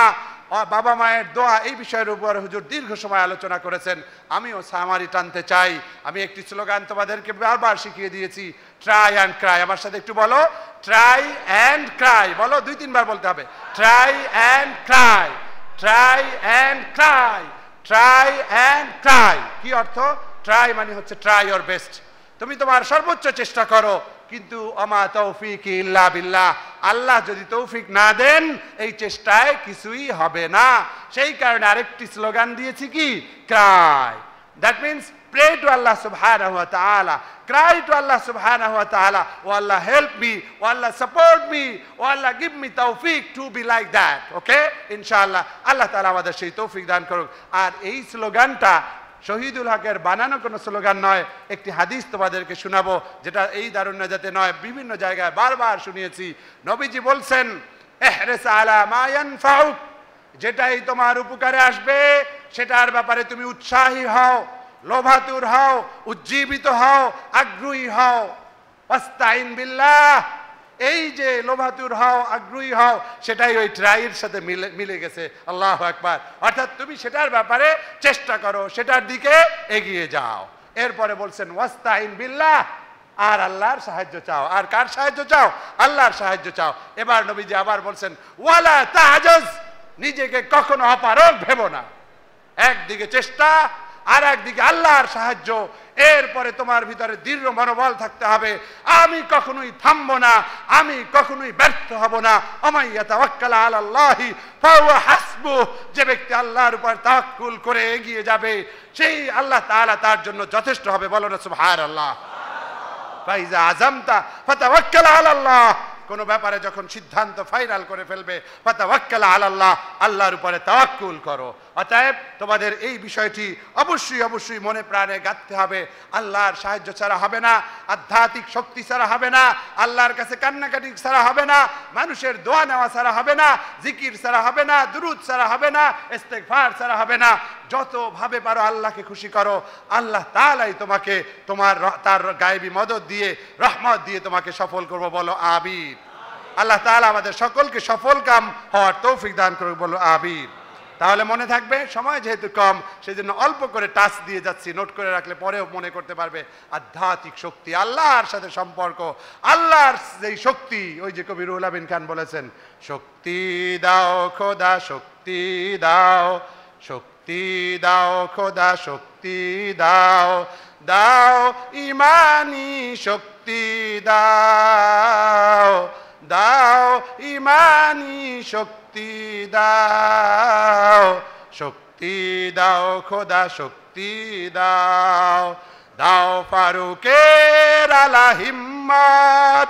বাবা মায়ের দোয়া। এই বিষয়ের উপর হুজুর দীর্ঘ সময় আলোচনা করেছেন। আমিও সামারি টানতে চাই। আমি একটি স্লোগান তোমাদেরকে বারবার শিখিয়ে দিয়েছি, ট্রাই অ্যান্ড ক্রাই। আমার সাথে একটু বলো, ট্রাই অ্যান্ড ক্রাই। বলো, 2-3 বার বলতে হবে, try and Cry, try and Cry, try and Cry. কি অর্থ? ট্রাই মানে হচ্ছে ট্রাই ইওর বেস্ট, তুমি তোমার সর্বোচ্চ চেষ্টা করো, কিন্তু আমা তৌফিক ইল্লা বিল্লাহ, আল্লাহ যদি তৌফিক না দেন এই চেষ্টায় কিছুই হবে না। সেই কারণে আরেকটি স্লোগান দিয়েছি, কি? Cry. That means pray to Allah subhanahu wa ta'ala, cry to Allah subhanahu wa ta'ala, oh Allah help me, oh Allah support me, oh Allah give me tawfiq to be like that. Okay, inshallah Allah ta'ala আমাদের সেই তৌফিক দান করুক। আর এই স্লোগানটা শহীদুল হকের বানানো কোনো slogan নয়। একটি হাদিস তোমাদেরকে শোনাবো, যেটা এই দারুন নাজাতে নয়, বিভিন্ন জায়গায় বারবার শুনিয়েছি। নবীজি বলছেন, ইহরিস আলা মা ইয়ানফাউক, যেটাই তোমার উপকারে আসবে সেটার ব্যাপারে তুমি উৎসাহী হও, লোভাতুর হও, উজ্জীবিত হও, আগ্রহী হও। ওয়াস্তাইন বিল্লাহ, এই যে লোভাতুর হও, আগ্রহী হও, সেটাই ওই ট্রাইয়ের সাথে মিলে গেছে। আল্লাহু আকবার। অর্থাৎ তুমি সেটার ব্যাপারে চেষ্টা করো, সেটার দিকে এগিয়ে যাও। এরপরে বলছেন ওয়াস্তাইন বিল্লাহ, আর আল্লাহর সাহায্য চাও। আর কার সাহায্য চাও? আল্লাহর সাহায্য চাও। এবার নবীজি আবার বলছেন ওয়ালা তাহাজ্জাজ, নিজেকে কখনো অপারগ ভেবো না। একদিকে চেষ্টা, আর একদিকে আল্লাহর সাহায্য। এরপরে তোমার ভিতরে দৃঢ় মনোবল থাকতে হবে, আমি কখনোই থামবো না, আমি কখনোই ব্যর্থ হব না। আমান ইয়াতাওয়াক্কাল আলাল্লাহি ফাহুয়া হাসবুহ, যে ব্যক্তি আল্লাহর উপর তাওয়াক্কুল করে এগিয়ে যাবে সেই আল্লাহ তাআলা তার জন্য যথেষ্ট হবে। বলো না সুবহানাল্লাহ। ফাইজা আযামতা ফাতাওয়াক্কাল আলাল্লাহ, কোন ব্যাপারে যখন সিদ্ধান্ত ফাইনাল করে ফেলবে, ফাতাওয়াক্কাল আলাল্লাহ, আল্লাহর উপরে তাওয়াক্কুল করো। অতএব তোমাদের এই বিষয়টি অবশ্যই মনে প্রাণে গাঁথতে হবে। আল্লাহর সাহায্য ছাড়া হবে না, আধ্যাত্মিক শক্তি ছাড়া হবে না, আল্লাহর কাছে কান্নাকাটি ছাড়া হবে না, মানুষের দোয়া নেওয়া ছাড়া হবে না, জিকির ছাড়া হবে না, দুরূদ ছাড়া হবে না, ইস্তেগফার ছাড়া হবে না। যতভাবে পারো আল্লাহকে খুশি করো, আল্লাহ তাআলাই তোমাকে তার গায়েবী মদদ দিয়ে, রহমত দিয়ে তোমাকে সফল করবো। বলো আমিন। আল্লাহ তাআলা আমাদের সকলকে সফল কাম হওয়ার তৌফিক দান করুক। বলো আমিন। তাহলে মনে থাকবে, সময় যেহেতু কম সেই জন্য অল্প করে টাচ দিয়ে যাচ্ছি, নোট করে রাখলে পরেও মনে করতে পারবে। আধ্যাত্মিক শক্তি, আল্লাহর সাথে সম্পর্ক, আল্লাহর যেই শক্তি, ওই যে কবি রুহুল আমিন খান বলেছেন, শক্তি দাও খোদা শক্তি দাও, শক্তি দাও খোদা শক্তি দাও, দাও ইমানি শক্তি দাও, দাও ইমানি শক্তি দাও, শক্তি দাও খোদা শক্তি দাও, দাও ফারুকের আলা হিম্মত,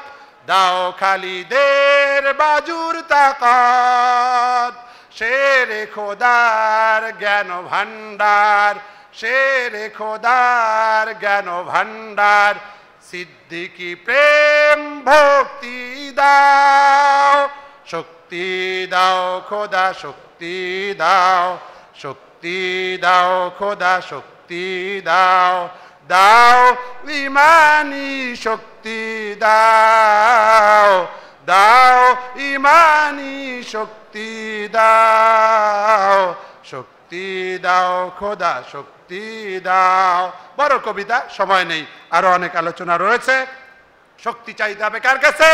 দাও খালিদের বাজুর তাকত, শেরে খোদার জ্ঞান ভান্ডার, শেরে খোদার জ্ঞান ভান্ডার, সিদ্দিকি প্রেম ভক্তি দাও, শক্তি দাও খোদা শক্তি দাও, শক্তি দাও খোদা শক্তি দাও, দাও ইমানি শক্তি দাও, দাও ইমানি শক্তি দাও, শক্তি দাও খোদা শক্তি দাও। বড় কবিতা, সময় নেই, আরো অনেক আলোচনা রয়েছে। শক্তি চাইতে হবে কার কাছে?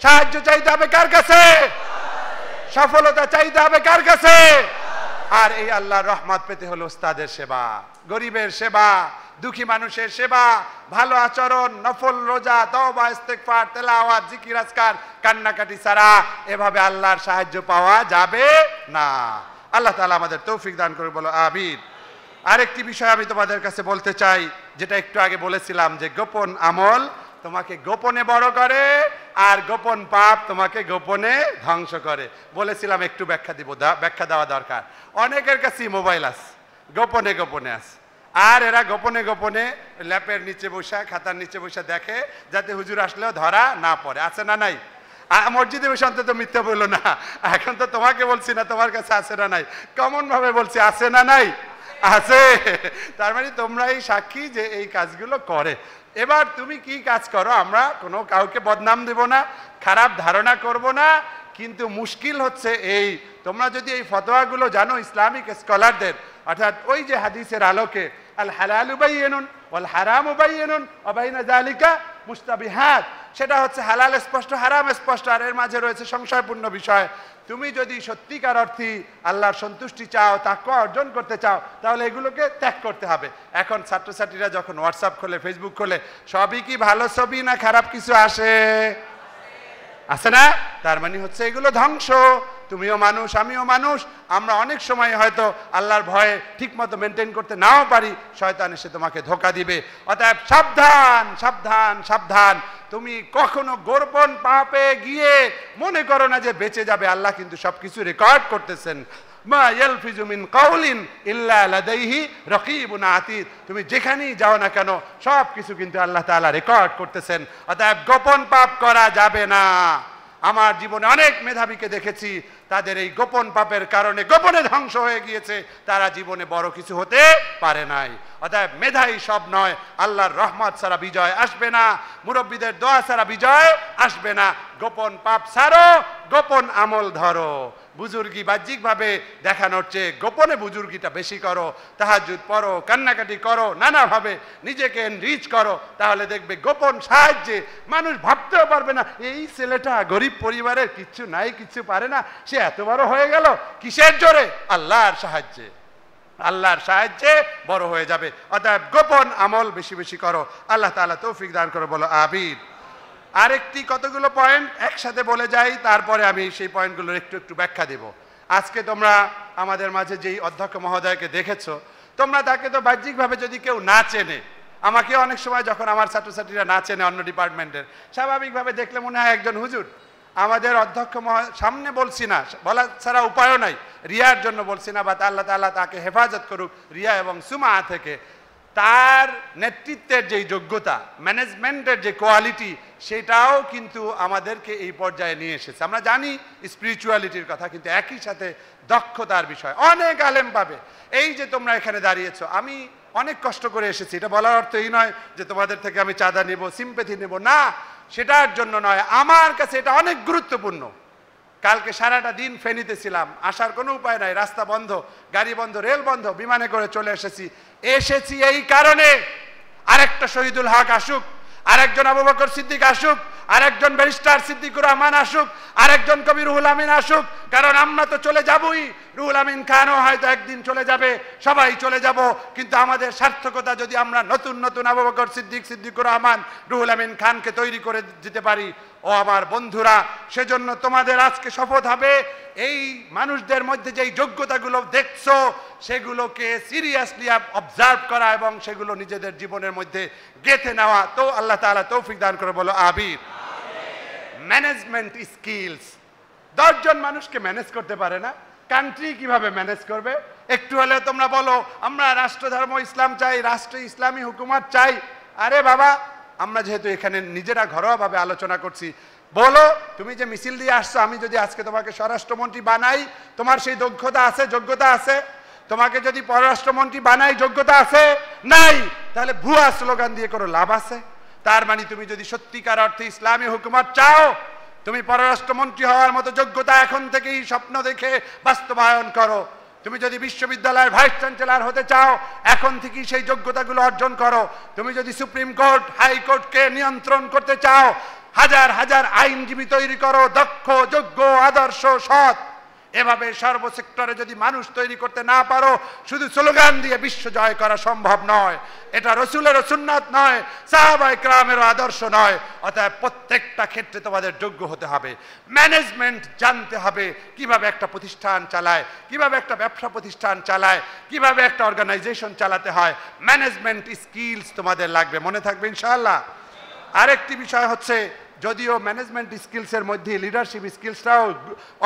সাহায্য চাইতে হবে কার কাছে? সফলতা চাইতে হবে কার কাছে? আর এই আল্লাহর রহমত পেতে হলো ওস্তাদের সেবা, গরিবের সেবা, দুঃখী মানুষের সেবা, ভালো আচরণ, নফল রোজা, তওবা, ইস্তেগফার, তেলাওয়াত, জিকির আজকার, কান্নাকাটি ছাড়া এভাবে আল্লাহর সাহায্য পাওয়া যাবে না। আল্লাহ তাআলা আমাদের তৌফিক দান করে। বলো আমিন। আরেকটি বিষয় আমি তোমাদের কাছে বলতে চাই, যেটা একটু আগে বলেছিলাম, যে গোপন আমল তোমাকে গোপনে বড় করে, আর গোপন পাপ তোমাকে গোপনে ধ্বংস করে। বলেছিলাম একটু ব্যাখ্যা দেওয়া দরকার। অনেকের কাছেই মোবাইল আছে, গোপনে গোপনে আছে, আর এরা গোপনে গোপনে ল্যাপের নিচে বসা, খাতার নিচে বসা দেখে যাতে হুজুর আসলেও ধরা না পড়ে। আছে না নাই? মসজিদে বসে অন্তত মিথ্যা বললো না। এখন তো তোমাকে বলছি না তোমার কাছে আছে না নাই, কেমন ভাবে বলছি আছে না নাই? আছে। তার মানে তোমরাই সাক্ষী যে এই কাজগুলো করে। এবার তুমি কি কাজ করো, আমরা কোনো কাউকে বদনাম দেব না, খারাপ ধারণা করব না, কিন্তু মুশকিল হচ্ছে এই, তোমরা যদি এই ফতোয়াগুলো জানো ইসলামিক স্কলারদের, অর্থাৎ ওই যে হাদিসের আলোকে আল হালালু বাইয়িনুন ওয়াল হারামু বাইয়িনুন ওয়া বাইনা যালিকা মুস্তাবিহাত, সেটা হচ্ছে হালাল স্পষ্ট, হারাম স্পষ্ট, আর এর মাঝে রয়েছে সংশয়পূর্ণ বিষয়। তুমি যদি সত্যিকার অর্থে আল্লাহর সন্তুষ্টি চাও, তাকওয়া অর্জন করতে চাও, তাহলে এগুলোকে ত্যাগ করতে হবে। এখন ছাত্রছাত্রীরা যখন হোয়াটসঅ্যাপ খোলে, ফেসবুক খোলে, সবই কি ভালো ছবি না খারাপ কিছু আসে? আছে না? তার মানে হচ্ছে এগুলো ধ্বংস। তুমিও মানুষ, আমিও মানুষ, আমরা অনেক সময় হয়তো আল্লাহর ভয়ে ঠিক মতো মেনটেন করতে নাও পারি, শয়তান এসে তোমাকে ধোঁকা দিবে। অতএব সাবধান সাবধান সাবধান। তুমি কখনো গোপন পাপে গিয়ে মনে করো না যে বেঁচে যাবে। আল্লাহ কিন্তু সবকিছু রেকর্ড করতেছেন। মা ইয়ালফিজু মিন কাউলিন ইল্লা লাদাইহি রাকিবুন আতীদ। তুমি যেখানেই যাও না কেন সব কিছু কিন্তু আল্লাহ তাআলা রেকর্ড করতেছেন। অতএব গোপন পাপ করা যাবে না। আমার জীবনে অনেক মেধাবীকে দেখেছি, তাদের এই গোপন পাপের কারণে গোপনে ধ্বংস হয়ে গিয়েছে, তারা জীবনে বড় কিছু হতে পারে নাই। অতএব মেধাই সব নয়, আল্লাহর রহমত ছাড়া বিজয় আসবে না, মুরব্বীদের দোয়া ছাড়া বিজয় আসবে না। গোপন পাপ ছাড়ো, গোপন আমল ধরো। বুজুর্গি বাহ্যিকভাবে দেখানোর চেয়ে গোপনে বুজুর্গিটা বেশি করো, তাহাজ্জুদ পড়ো, কান্নাকাটি করো, নানাভাবে নিজেকে এনরিচ করো, তাহলে দেখবে গোপন সাহায্যে মানুষ ভাবতেও পারবে না এই ছেলেটা গরিব পরিবারের, কিচ্ছু নাই, কিচ্ছু পারে না, সে এত বড় হয়ে গেল কিসের জোরে? আল্লাহর সাহায্যে। আল্লাহর সাহায্যে বড় হয়ে যাবে। অতএব গোপন আমল বেশি বেশি করো। আল্লাহ তাআলা তৌফিক দান করো, বলো আমিন। আরেকটি কতগুলো পয়েন্ট একসাথে বলে যাই, তারপরে আমি সেই পয়েন্টগুলোর একটু একটু ব্যাখ্যা দেব। আজকে তোমরা আমাদের মাঝে যেই অধ্যক্ষ মহোদয়কে দেখেছো, তোমরা তাকে তো বাহ্যিকভাবে যদি কেউ না চেনে, আমাকে অনেক সময় যখন আমার ছাত্রছাত্রীরা না চেনে অন্য ডিপার্টমেন্টের, স্বাভাবিকভাবে দেখলে মনে হয় একজন হুজুর। আমাদের অধ্যক্ষ সামনে বলছি না, বলা ছাড়া উপায়ও নাই, রিয়ার জন্য বলছি না, বা আল্লাহ তাআলা তাকে হেফাজত করুক রিয়া এবং সুমা থেকে। তার নেতৃত্বের যেই যোগ্যতা, ম্যানেজমেন্টের যে কোয়ালিটি, সেটাও কিন্তু আমাদেরকে এই পর্যায়ে নিয়ে এসেছে। আমরা জানি স্পিরিচুয়ালিটির কথা, কিন্তু একই সাথে দক্ষতার বিষয় অনেক আলেম পাবে। এই যে তোমরা এখানে দাঁড়িয়েছো, আমি অনেক কষ্ট করে এসেছি, এটা বলার অর্থ এই নয় যে তোমাদের থেকে আমি চাঁদা নেব, সিম্পেথি নেব, না, সেটার জন্য নয়। আমার কাছে এটা অনেক গুরুত্বপূর্ণ। কালকে সারাটা দিন ফেনীতে ছিলাম, আসার কোনো উপায় নাই, রাস্তা বন্ধ, গাড়ি বন্ধ, রেল বন্ধ, বিমানে করে চলে এসেছি এই কারণে আরেকটা শহীদুল হক আসুক, আরেকজন আবু বকর সিদ্দিক আসুক, আরেকজন ব্যারিস্টার সিদ্দিকুর রহমান আসুক, আরেকজন কবি রুহুল আমিন আসুক, কারণ আমরা তো চলে যাবই। রুহুল আমিন খানও হয়তো একদিন চলে যাবে, সবাই চলে যাব, কিন্তু আমাদের সার্থকতা যদি আমরা নতুন নতুন আবু বকর সিদ্দিক, সিদ্দিকুর রহমান, রুহুল আমিন খানকে তৈরি করে দিতে পারি। ও আমার বন্ধুরা, সেজন্য তোমাদের আজকে শপথ হবে এই মানুষদের মধ্যে যেই যোগ্যতাগুলো দেখছো সেগুলোকে সিরিয়াসলি অবজার্ভ করা এবং সেগুলো নিজেদের জীবনের মধ্যে গেঁথে নেওয়া। তো আল্লাহ তাআলা তৌফিক দান করে, বলো আমিন। ম্যানেজমেন্ট স্কিলস, 10 জন মানুষকে ম্যানেজ করতে পারে না, কান্ট্রি কিভাবে ম্যানেজ করবে? একটু হলে তোমরা বলো আমরা রাষ্ট্র ধর্ম ইসলাম চাই, রাষ্ট্রে ইসলামী হুকুমত চাই। আরে বাবা, আমরা যেহেতু এখানে নিজেরা ঘরোয়াভাবে আলোচনা করছি, বলো তুমি যে মিছিল দিয়ে আসছো, আমি যদি আজকে তোমাকে স্বরাষ্ট্রমন্ত্রী বানাই, তোমার সেই দক্ষতা আছে, যোগ্যতা আছে? তোমাকে যদি পররাষ্ট্রমন্ত্রী বানাই, যোগ্যতা আছে? নাই। তাহলে ভুয়া স্লোগান দিয়ে কোনো লাভ আছে? তার মানে তুমি যদি সত্যিকার অর্থে ইসলামী হুকুমত চাও, তুমি পররাষ্ট্রমন্ত্রী হওয়ার মতো যোগ্যতা এখন থেকেই স্বপ্ন দেখে বাস্তবায়ন করো। তুমি যদি বিশ্ববিদ্যালয়ের ভাইস চ্যান্সেলর হতে চাও, এখন থেকেই সেই যোগ্যতাগুলো অর্জন করো। তুমি যদি সুপ্রিম কোর্ট, হাইকোর্টকে নিয়ন্ত্রণ করতে চাও, হাজার হাজার আইনজীবী তৈরি করো, দক্ষ, যোগ্য, আদর্শ, সৎ। এভাবে সর্বসেক্টরে যদি মানুষ তৈরি করতে না পারো, শুধু স্লোগান দিয়ে বিশ্ব জয় করা সম্ভব নয়। এটা রসুলেরও সুন্নাত নয়, সাহাবায়ে কেরামেরও আদর্শ নয়। অতএব প্রত্যেকটা ক্ষেত্রে তোমাদের যোগ্য হতে হবে, ম্যানেজমেন্ট জানতে হবে, কিভাবে একটা প্রতিষ্ঠান চালায়, কিভাবে একটা ব্যবসা প্রতিষ্ঠান চালায়, কিভাবে একটা অর্গানাইজেশন চালাতে হয়। ম্যানেজমেন্ট স্কিলস তোমাদের লাগবে, মনে থাকবে ইনশাআল্লাহ। আরেকটি বিষয় হচ্ছে, যদিও ম্যানেজমেন্ট স্কিলসের মধ্যে লিডারশিপ স্কিলসটাও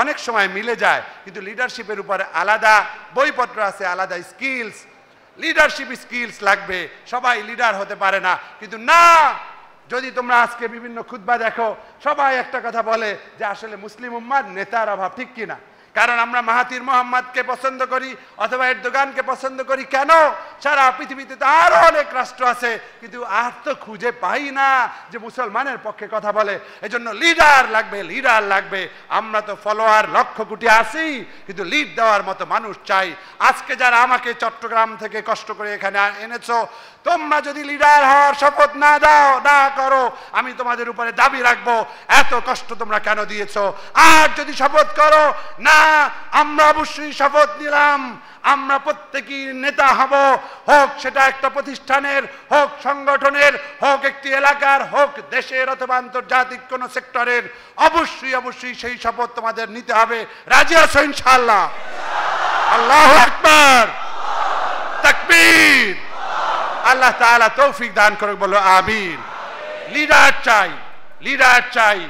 অনেক সময় মিলে যায়, কিন্তু লিডারশিপের উপরে আলাদা বইপত্র আছে, আলাদা স্কিলস। লিডারশিপ স্কিলস লাগবে, সবাই লিডার হতে পারে না। কিন্তু না, যদি তোমরা আজকে বিভিন্ন খুতবা দেখো, সবাই একটা কথা বলে যে আসলে মুসলিম উম্মার নেতার অভাব, ঠিক কিনা? কারণ আমরা মাহাতির মোহাম্মদকে পছন্দ করি অথবা এরদোগানকে পছন্দ করি। কেন? সারা পৃথিবীতে তো আরো অনেক রাষ্ট্র আছে, কিন্তু আর তো খুঁজে পাই না যে মুসলমানের পক্ষে কথা বলে। এজন্য লিডার লাগবে, লিডার লাগবে। আমরা তো ফলোয়ার লক্ষ কোটি আছি, কিন্তু লিড দেওয়ার মতো মানুষ চাই। আজকে যারা আমাকে চট্টগ্রাম থেকে কষ্ট করে এখানে এনেছো, তোমরা যদি লিডার হওয়ার শপথ না করো, আমি তোমাদের উপরে দাবি রাখবো এত কষ্ট তোমরা কেন দিয়েছো। আর যদি শপথ করো, না আমরা অবশ্যই শপথ নিলাম আমরা প্রত্যেকই নেতা হব, হোক সেটা একটা প্রতিষ্ঠানের, হোক সংগঠনের, হোক একটি এলাকার, হোক দেশের অথবা আন্তর্জাতিক কোন সেক্টরের, অবশ্যই সেই শপথ তোমাদের নিতে হবে। রাজি আছো ইনশাআল্লাহ? আল্লাহু আকবার, তাকবীর। আল্লাহ তাআলা তৌফিক দান করে, বলো আমিন। লিডার চাই,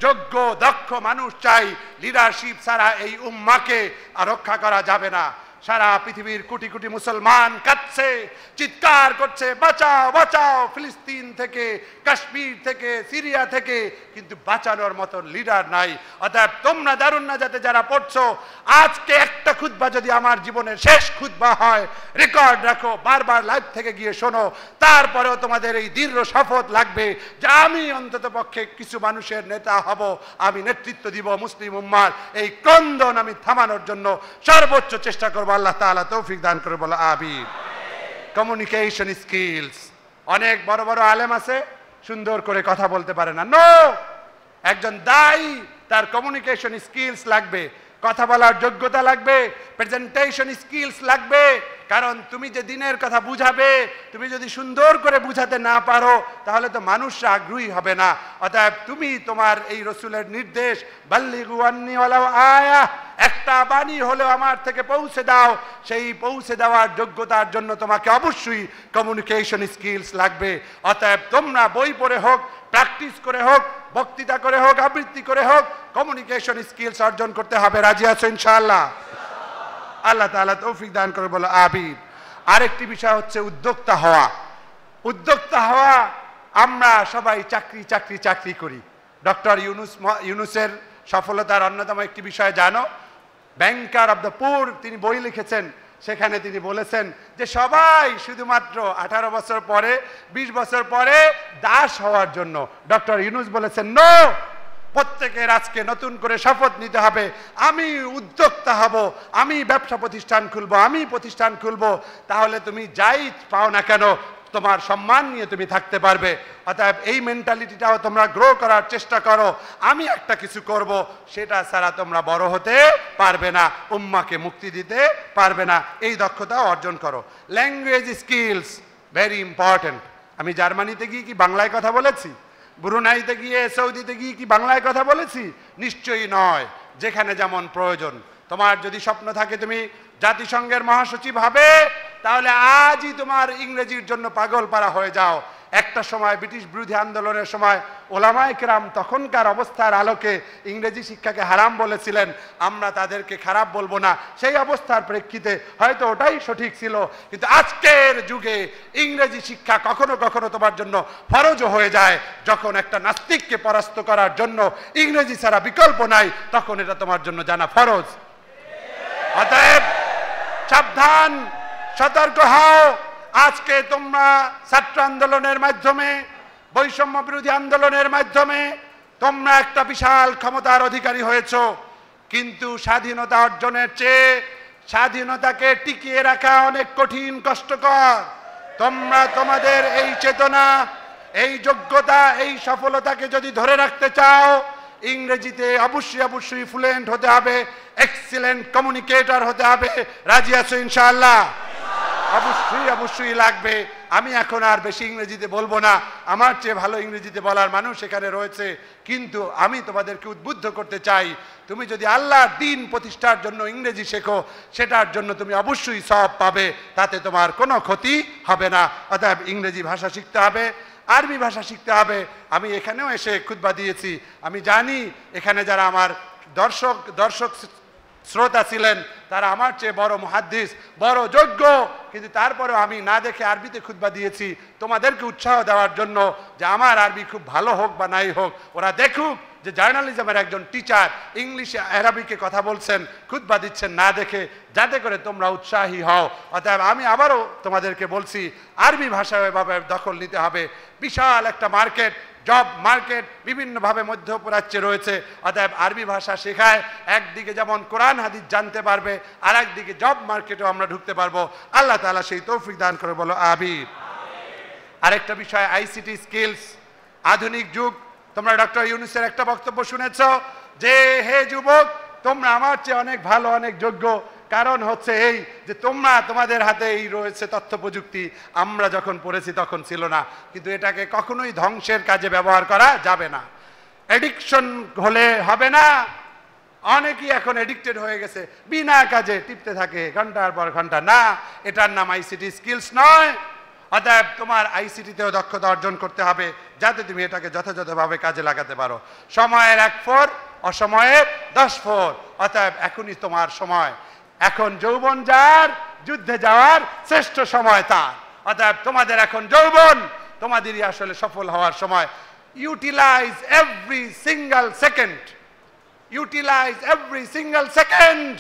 যোগ্য দক্ষ মানুষ চাই। লিডারশিপ ছাড়া এই উম্মাকে আর রক্ষা করা যাবে না। সারা পৃথিবীর কোটি কোটি মুসলমান কাঁদছে, চিৎকার করছে, বাঁচাও বাঁচাও, ফিলিস্তিন থেকে, কাশ্মীর থেকে, সিরিয়া থেকে, কিন্তু বাঁচানোর মতো লিডার নাই। অতএব তোমরা দারুন না যাতে যারা পড়ছো, আজকে একটা খুতবা যদি আমার জীবনের শেষ খুতবা হয়, রেকর্ড রাখো, বারবার লাইভ থেকে গিয়ে শোনো। তারপরেও তোমাদের এই দৃঢ় শপথ লাগবে যে আমি অন্তত পক্ষে কিছু মানুষের নেতা হব, আমি নেতৃত্ব দিব মুসলিম উম্মার। এই ক্রন্দন আমি থামানোর জন্য সর্বোচ্চ চেষ্টা করব। আল্লাহ তাআলা তৌফিক দান করে, বলো আমিন। Communication skills. অনেক বড় বড় আলেম আছে, সুন্দর করে কথা বলতে পারে না। নো, একজন দায়ী তার কমিউনিকেশন স্কিলস লাগবে, কথা বলার যোগ্যতা লাগবে, প্রেজেন্টেশন স্কিলস লাগবে। কারণ তুমি যে দিনের কথা বুঝাবে, তুমি যদি সুন্দর করে বুঝাতে না পারো, তাহলে তো মানুষরা আগ্রহী হবে না। অতএব তুমি তোমার এই রসুলের নির্দেশ, বাল্লিগু আন্নী ওয়ালাউ আয়া, একটা বাণী হলেও আমার থেকে পৌঁছে দাও, সেই পৌঁছে দেওয়ার যোগ্যতার জন্য তোমাকে অবশ্যই কমিউনিকেশন স্কিলস লাগবে। অতএব তোমরা বই পড়ে হোক, প্র্যাকটিস করে হোক, বক্তৃতা করে হোক, আবৃত্তি করে হোক, কমিউনিকেশন স্কিলস অর্জন করতে হবে। রাজি আছো ইনশাআল্লাহ? আল্লাহ তাআলা তৌফিক দান করে, বলো আমিন। আরেকটি বিষয় হচ্ছে উদ্যোক্তা হওয়া। উদ্যোক্তা হওয়া, আমরা সবাই চাকরি করি। ডক্টর ইউনুসের সফলতার অন্যতম একটি বিষয় জানো, ব্যাংকার অব দ্য পুর, তিনি বই লিখেছেন, সেখানে তিনি বলেছেন যে সবাই শুধুমাত্র 18 বছর পরে, 20 বছর পরে দাস হওয়ার জন্য। ডক্টর ইউনুস বলেছেন নো, প্রত্যেকের আজকে নতুন করে শপথ নিতে হবে, আমি উদ্যোক্তা হব, আমি ব্যবসা প্রতিষ্ঠান খুলবো, আমি প্রতিষ্ঠান খুলবো। তাহলে তুমি যাই পাও না কেন, তোমার সম্মান নিয়ে তুমি থাকতে পারবে। অতএব এই মেন্টালিটিটাও তোমরা গ্রো করার চেষ্টা করো। আমি একটা কিছু করব, সেটা ছাড়া তোমরা বড় হতে পারবে না, উম্মাকে মুক্তি দিতে পারবে না। এই দক্ষতাও অর্জন করো। Language skills very important. আমি জার্মানিতে গিয়ে কি বাংলায় কথা বলেছি? ব্রুনাইতে গিয়ে, সৌদিতে গিয়ে কি বাংলায় কথা বলেছি? নিশ্চয়ই নয়। যেখানে যেমন প্রয়োজন। তোমার যদি স্বপ্ন থাকে তুমি জাতিসংঘের মহাসচিব হবে, তাহলে আজই তোমার ইংরেজির জন্য পাগল পারা হয়ে যাও। একটা সময় ব্রিটিশ বিরোধী আন্দোলনের সময় ওলামায়ে কেরাম তখনকার অবস্থার আলোকে ইংরেজি শিক্ষাকে হারাম বলেছিলেন। আমরা তাদেরকে খারাপ বলবো না, সেই অবস্থার প্রেক্ষিতে হয়তো ওটাই সঠিক ছিল। কিন্তু আজকের যুগে ইংরেজি শিক্ষা কখনো কখনো তোমার জন্য ফরজও হয়ে যায়। যখন একটা নাস্তিককে পরাস্ত করার জন্য ইংরেজি ছাড়া বিকল্প নাই, তখন এটা তোমার জন্য জানা ফরজ। অতএব সাবধান, সতর্ক হও। আজকে তোমরা ছাত্র আন্দোলনের মাধ্যমে, বৈষম্য বিরোধী আন্দোলনের মাধ্যমে তোমরা একটা বিশাল ক্ষমতার অধিকারী হয়েছো, কিন্তু স্বাধীনতা অর্জনের চেয়ে স্বাধীনতাকে টিকিয়ে রাখা অনেক কঠিন, কষ্টকর। তোমরা তোমাদের এই চেতনা, এই যোগ্যতা, এই সফলতাকে যদি ধরে রাখতে চাও, ইংরেজিতে অবশ্যই ফ্লুয়েন্ট হতে হবে, এক্সিলেন্ট কমিউনিকেটর হতে হবে। রাজি আছো ইনশাআল্লাহ? অবশ্যই লাগবে। আমি এখন আর বেশি ইংরেজিতে বলবো না, আমার চেয়ে ভালো ইংরেজিতে বলার মানুষ এখানে রয়েছে। কিন্তু আমি তোমাদেরকে উদ্বুদ্ধ করতে চাই, তুমি যদি আল্লাহর দ্বীন প্রতিষ্ঠার জন্য ইংরেজি শেখো, সেটার জন্য তুমি অবশ্যই সওয়াব পাবে, তাতে তোমার কোনো ক্ষতি হবে না। অতএব ইংরেজি ভাষা শিখতে হবে। আরবি ভাষা শিখতে হবে। আমি এখানেও এসে খুতবা দিয়েছি, আমি জানি এখানে যারা আমার দর্শক শ্রোতা ছিলেন তারা আমার চেয়ে বড় মুহাদ্দিস, বড় যোগ্য, কিন্তু তারপরেও আমি না দেখে আরবিতে খুতবা দিয়েছি তোমাদেরকে উৎসাহ দেওয়ার জন্য যে আমার আরবি খুব ভালো হোক বা নাই হোক, ওরা দেখুক যে জার্নালিজমের একজন টিচার ইংলিশে আরবিকে কথা বলছেন, খুতবা দিচ্ছেন না দেখে, যাতে করে তোমরা উৎসাহী হও। অতএব আমি আবারও তোমাদেরকে বলছি, আরবি ভাষা এভাবে দখল নিতে হবে। বিশাল একটা মার্কেট, জব মার্কেট বিভিন্নভাবে মধ্যপ্রাচ্যে রয়েছে। অতএব আরবি ভাষা শেখায়, একদিকে যেমন কোরআন হাদিস জানতে পারবে, আর একদিকে জব মার্কেটেও আমরা ঢুকতে পারবো। আল্লাহ তাআলা সেই তৌফিক দান করে, বলো আমিন। আরেকটা বিষয়, আইসিটি স্কিলস, আধুনিক যুগ। তোমরা ডক্টর ইউনূসের একটা বক্তব্য শুনেছ যে হে যুবক, তোমরা আমার চেয়ে অনেক ভালো, অনেক যোগ্য। কারণ হচ্ছে এই যে তোমাদের হাতে এই রয়েছে তথ্য প্রযুক্তি, আমরা যখন পড়েছি তখন ছিল না। কিন্তু এটাকে কখনোই ধ্বংসের কাজে ব্যবহার করা যাবে না, অ্যাডিকশন হলে হবে না। অনেকেই এখন এডিক্টেড হয়ে গেছে, বিনা কাজে টিপতে থাকে ঘন্টার পর ঘন্টা। না, এটার নাম আইসিটি স্কিলস নয়। অতএব তোমার আইসিটিতেও দক্ষতা অর্জন করতে হবে, যাতে তুমি এটাকে যথাযথভাবে কাজে লাগাতে পারো। সময়ের 1 ফোর, অসময়ের 10 ফোর। অতএব এখনই তোমার সময়। এখন যৌবন যার, যুদ্ধে যাওয়ার শ্রেষ্ঠ সময় তার। অতএব তোমাদের এখন যৌবন, তোমাদেরই আসলে সফল হওয়ার সময়। Utilise every single second, utilise every single second.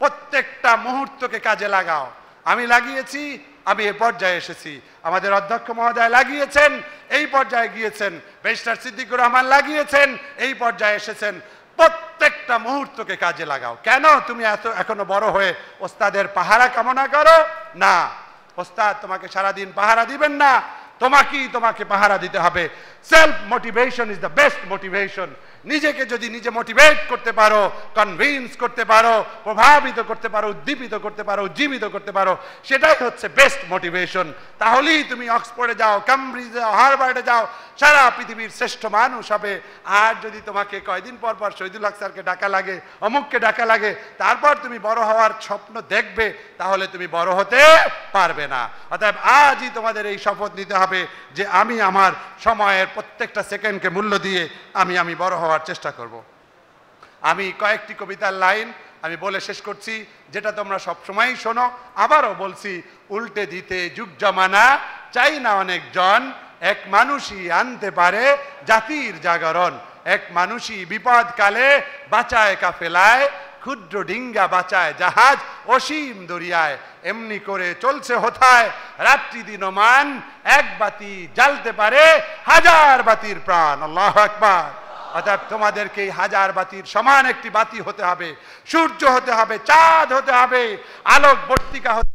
প্রত্যেকটা মুহূর্তকে কাজে লাগাও। আমি লাগিয়েছি, আমি এই পর্যায়ে এসেছি। আমাদের অধ্যক্ষ মহোদয় লাগিয়েছেন, এই পর্যায়ে গিয়েছেন। ব্যারিস্টার সিদ্দিকুর রহমান লাগিয়েছেন, এই পর্যায়ে এসেছেন। প্রত্যেকটা মুহূর্তকে কাজে লাগাও। কেন তুমি এখনো বড় হয়ে ওস্তাদের পাহারা কামনা করো? না, ওস্তাদ তোমাকে সারাদিন পাহারা দিবেন না, তোমাকে পাহারা দিতে হবে। Self motivation is the best motivation. নিজেকে যদি নিজে মোটিভেট করতে পারো, কনভিন্স করতে পারো, প্রভাবিত করতে পারো, উদ্দীপিত করতে পারো, উজ্জীবিত করতে পারো, সেটাই হচ্ছে বেস্ট মোটিভেশন। তাহলেই তুমি অক্সফোর্ডে যাও, ক্যামব্রিজে যাও, হার্ভার্ডে যাও, সারা পৃথিবীর শ্রেষ্ঠ মানুষ হবে। আর যদি তোমাকে কয়দিন পর পর শহীদুল হক স্যারকে ডাকা লাগে, অমুককে ডাকা লাগে, তারপর তুমি বড় হওয়ার স্বপ্ন দেখবে, তাহলে তুমি বড় হতে পারবে না। অতএব আজই তোমাদের এই শপথ নিতে হবে যে আমি আমার সময়ের প্রত্যেকটা সেকেন্ডকে মূল্য দিয়ে আমি বড় হওয়ার চেষ্টা করব। আমি কয়েকটি কবিতার লাইন আমি বলে শেষ করছি, যেটা তোমরা সবসময়ই শোনো। আবারও বলছি, উল্টে দিতে যুগ জমানা চাই না অনেকজন, এক মানুষই আনতে পারে জাতির জাগরণ। এক মানুষই বিপদকালে বাঁচায় কাফেলায়, ক্ষুদ্র ডিঙ্গা বাঁচায় জাহাজ অসীম দরিয়ায়। এমনি করে চলছে হোথায় রাত্রি দিনমান, এক বাতি জ্বালতে পারে হাজার বাতির প্রাণ। আল্লাহু আকবার। অর্থাৎ তোমাদেরকে এই হাজার বাতির সমান একটি বাতি হতে হবে, সূর্য হতে হবে, চাঁদ হতে হবে, আলোক বর্তিকা হতে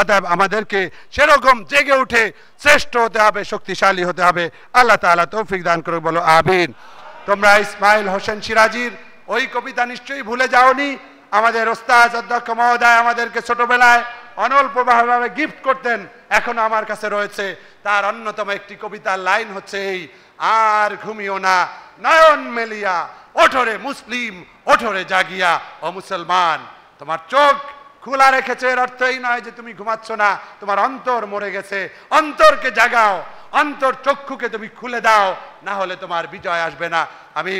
অতএব আমাদেরকে সেরকম জেগে উঠে শ্রেষ্ঠ হতে হবে, শক্তিশালী হতে হবে। আল্লাহ তাআলা তৌফিক দান করে, বলো আমিন। তোমরা ইসমাইল হোসেন সিরাজির ওই কবিতা নিশ্চয়ই ভুলে যাওনি। আমাদের ওস্তাদ অধ্যক্ষ মহোদয় আমাদেরকে ছোটবেলায় অনল্পভাবে গিফট করতেন, এখনো আমার কাছে রয়েছে। তার অন্যতম একটি কবিতার লাইন হচ্ছে এই, আর ঘুমিও না নয়ন মেলিয়া ওঠরে মুসলিম, ওঠরে জাগিয়া ও মুসলমান। তোমার চোখ খোলা রেখেছে এর অর্থ এই নয় যে তুমি ঘুমাচ্ছ না, তোমার অন্তর মরে গেছে। অন্তরকে জাগাও, অন্তর চক্ষুকে তুমি খুলে দাও, না হলে তোমার বিজয় আসবে না। আমি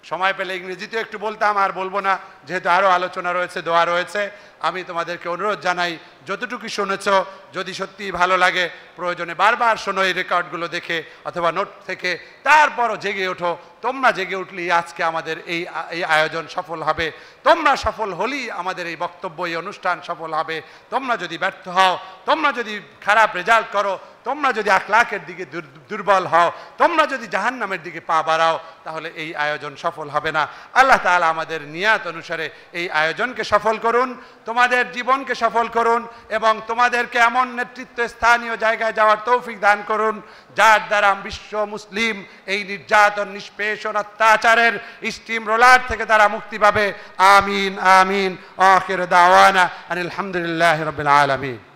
সময় পেলে ইংরেজিতে একটু বলতাম, আর বলবো না, যেহেতু আরও আলোচনা রয়েছে, দোয়া রয়েছে। আমি তোমাদেরকে অনুরোধ জানাই, যতটুকু শুনেছ যদি সত্যিই ভালো লাগে, প্রয়োজনে বারবার শোনো এই রেকর্ডগুলো দেখে অথবা নোট থেকে, তারপরও জেগে ওঠো। তোমরা জেগে উঠলেই আজকে আমাদের এই আয়োজন সফল হবে। তোমরা সফল হলেই আমাদের এই বক্তব্য, এই অনুষ্ঠান সফল হবে। তোমরা যদি ব্যর্থ হও, তোমরা যদি খারাপ রেজাল্ট করো, তোমরা যদি আখলাকের দিকে দুর্বল হও, তোমরা যদি জাহান্নামের দিকে পা বাড়াও, তাহলে এই আয়োজন সফল হবে না। আল্লাহ তাআলা আমাদের নিয়াত অনুসারে এই আয়োজনকে সফল করুন, তোমাদের জীবনকে সফল করুন, এবং তোমাদেরকে এমন নেতৃত্ব স্থানীয় জায়গায় যাওয়ার তৌফিক দান করুন, যার দ্বারা বিশ্ব মুসলিম এই নির্যাতন, নিষ্পেষণ, অত্যাচারের স্টিম রোলার থেকে তারা মুক্তি পাবে। আমিন আমিন। আখির দাওয়ানা আলহামদুলিল্লাহি রাব্বিল আলামিন।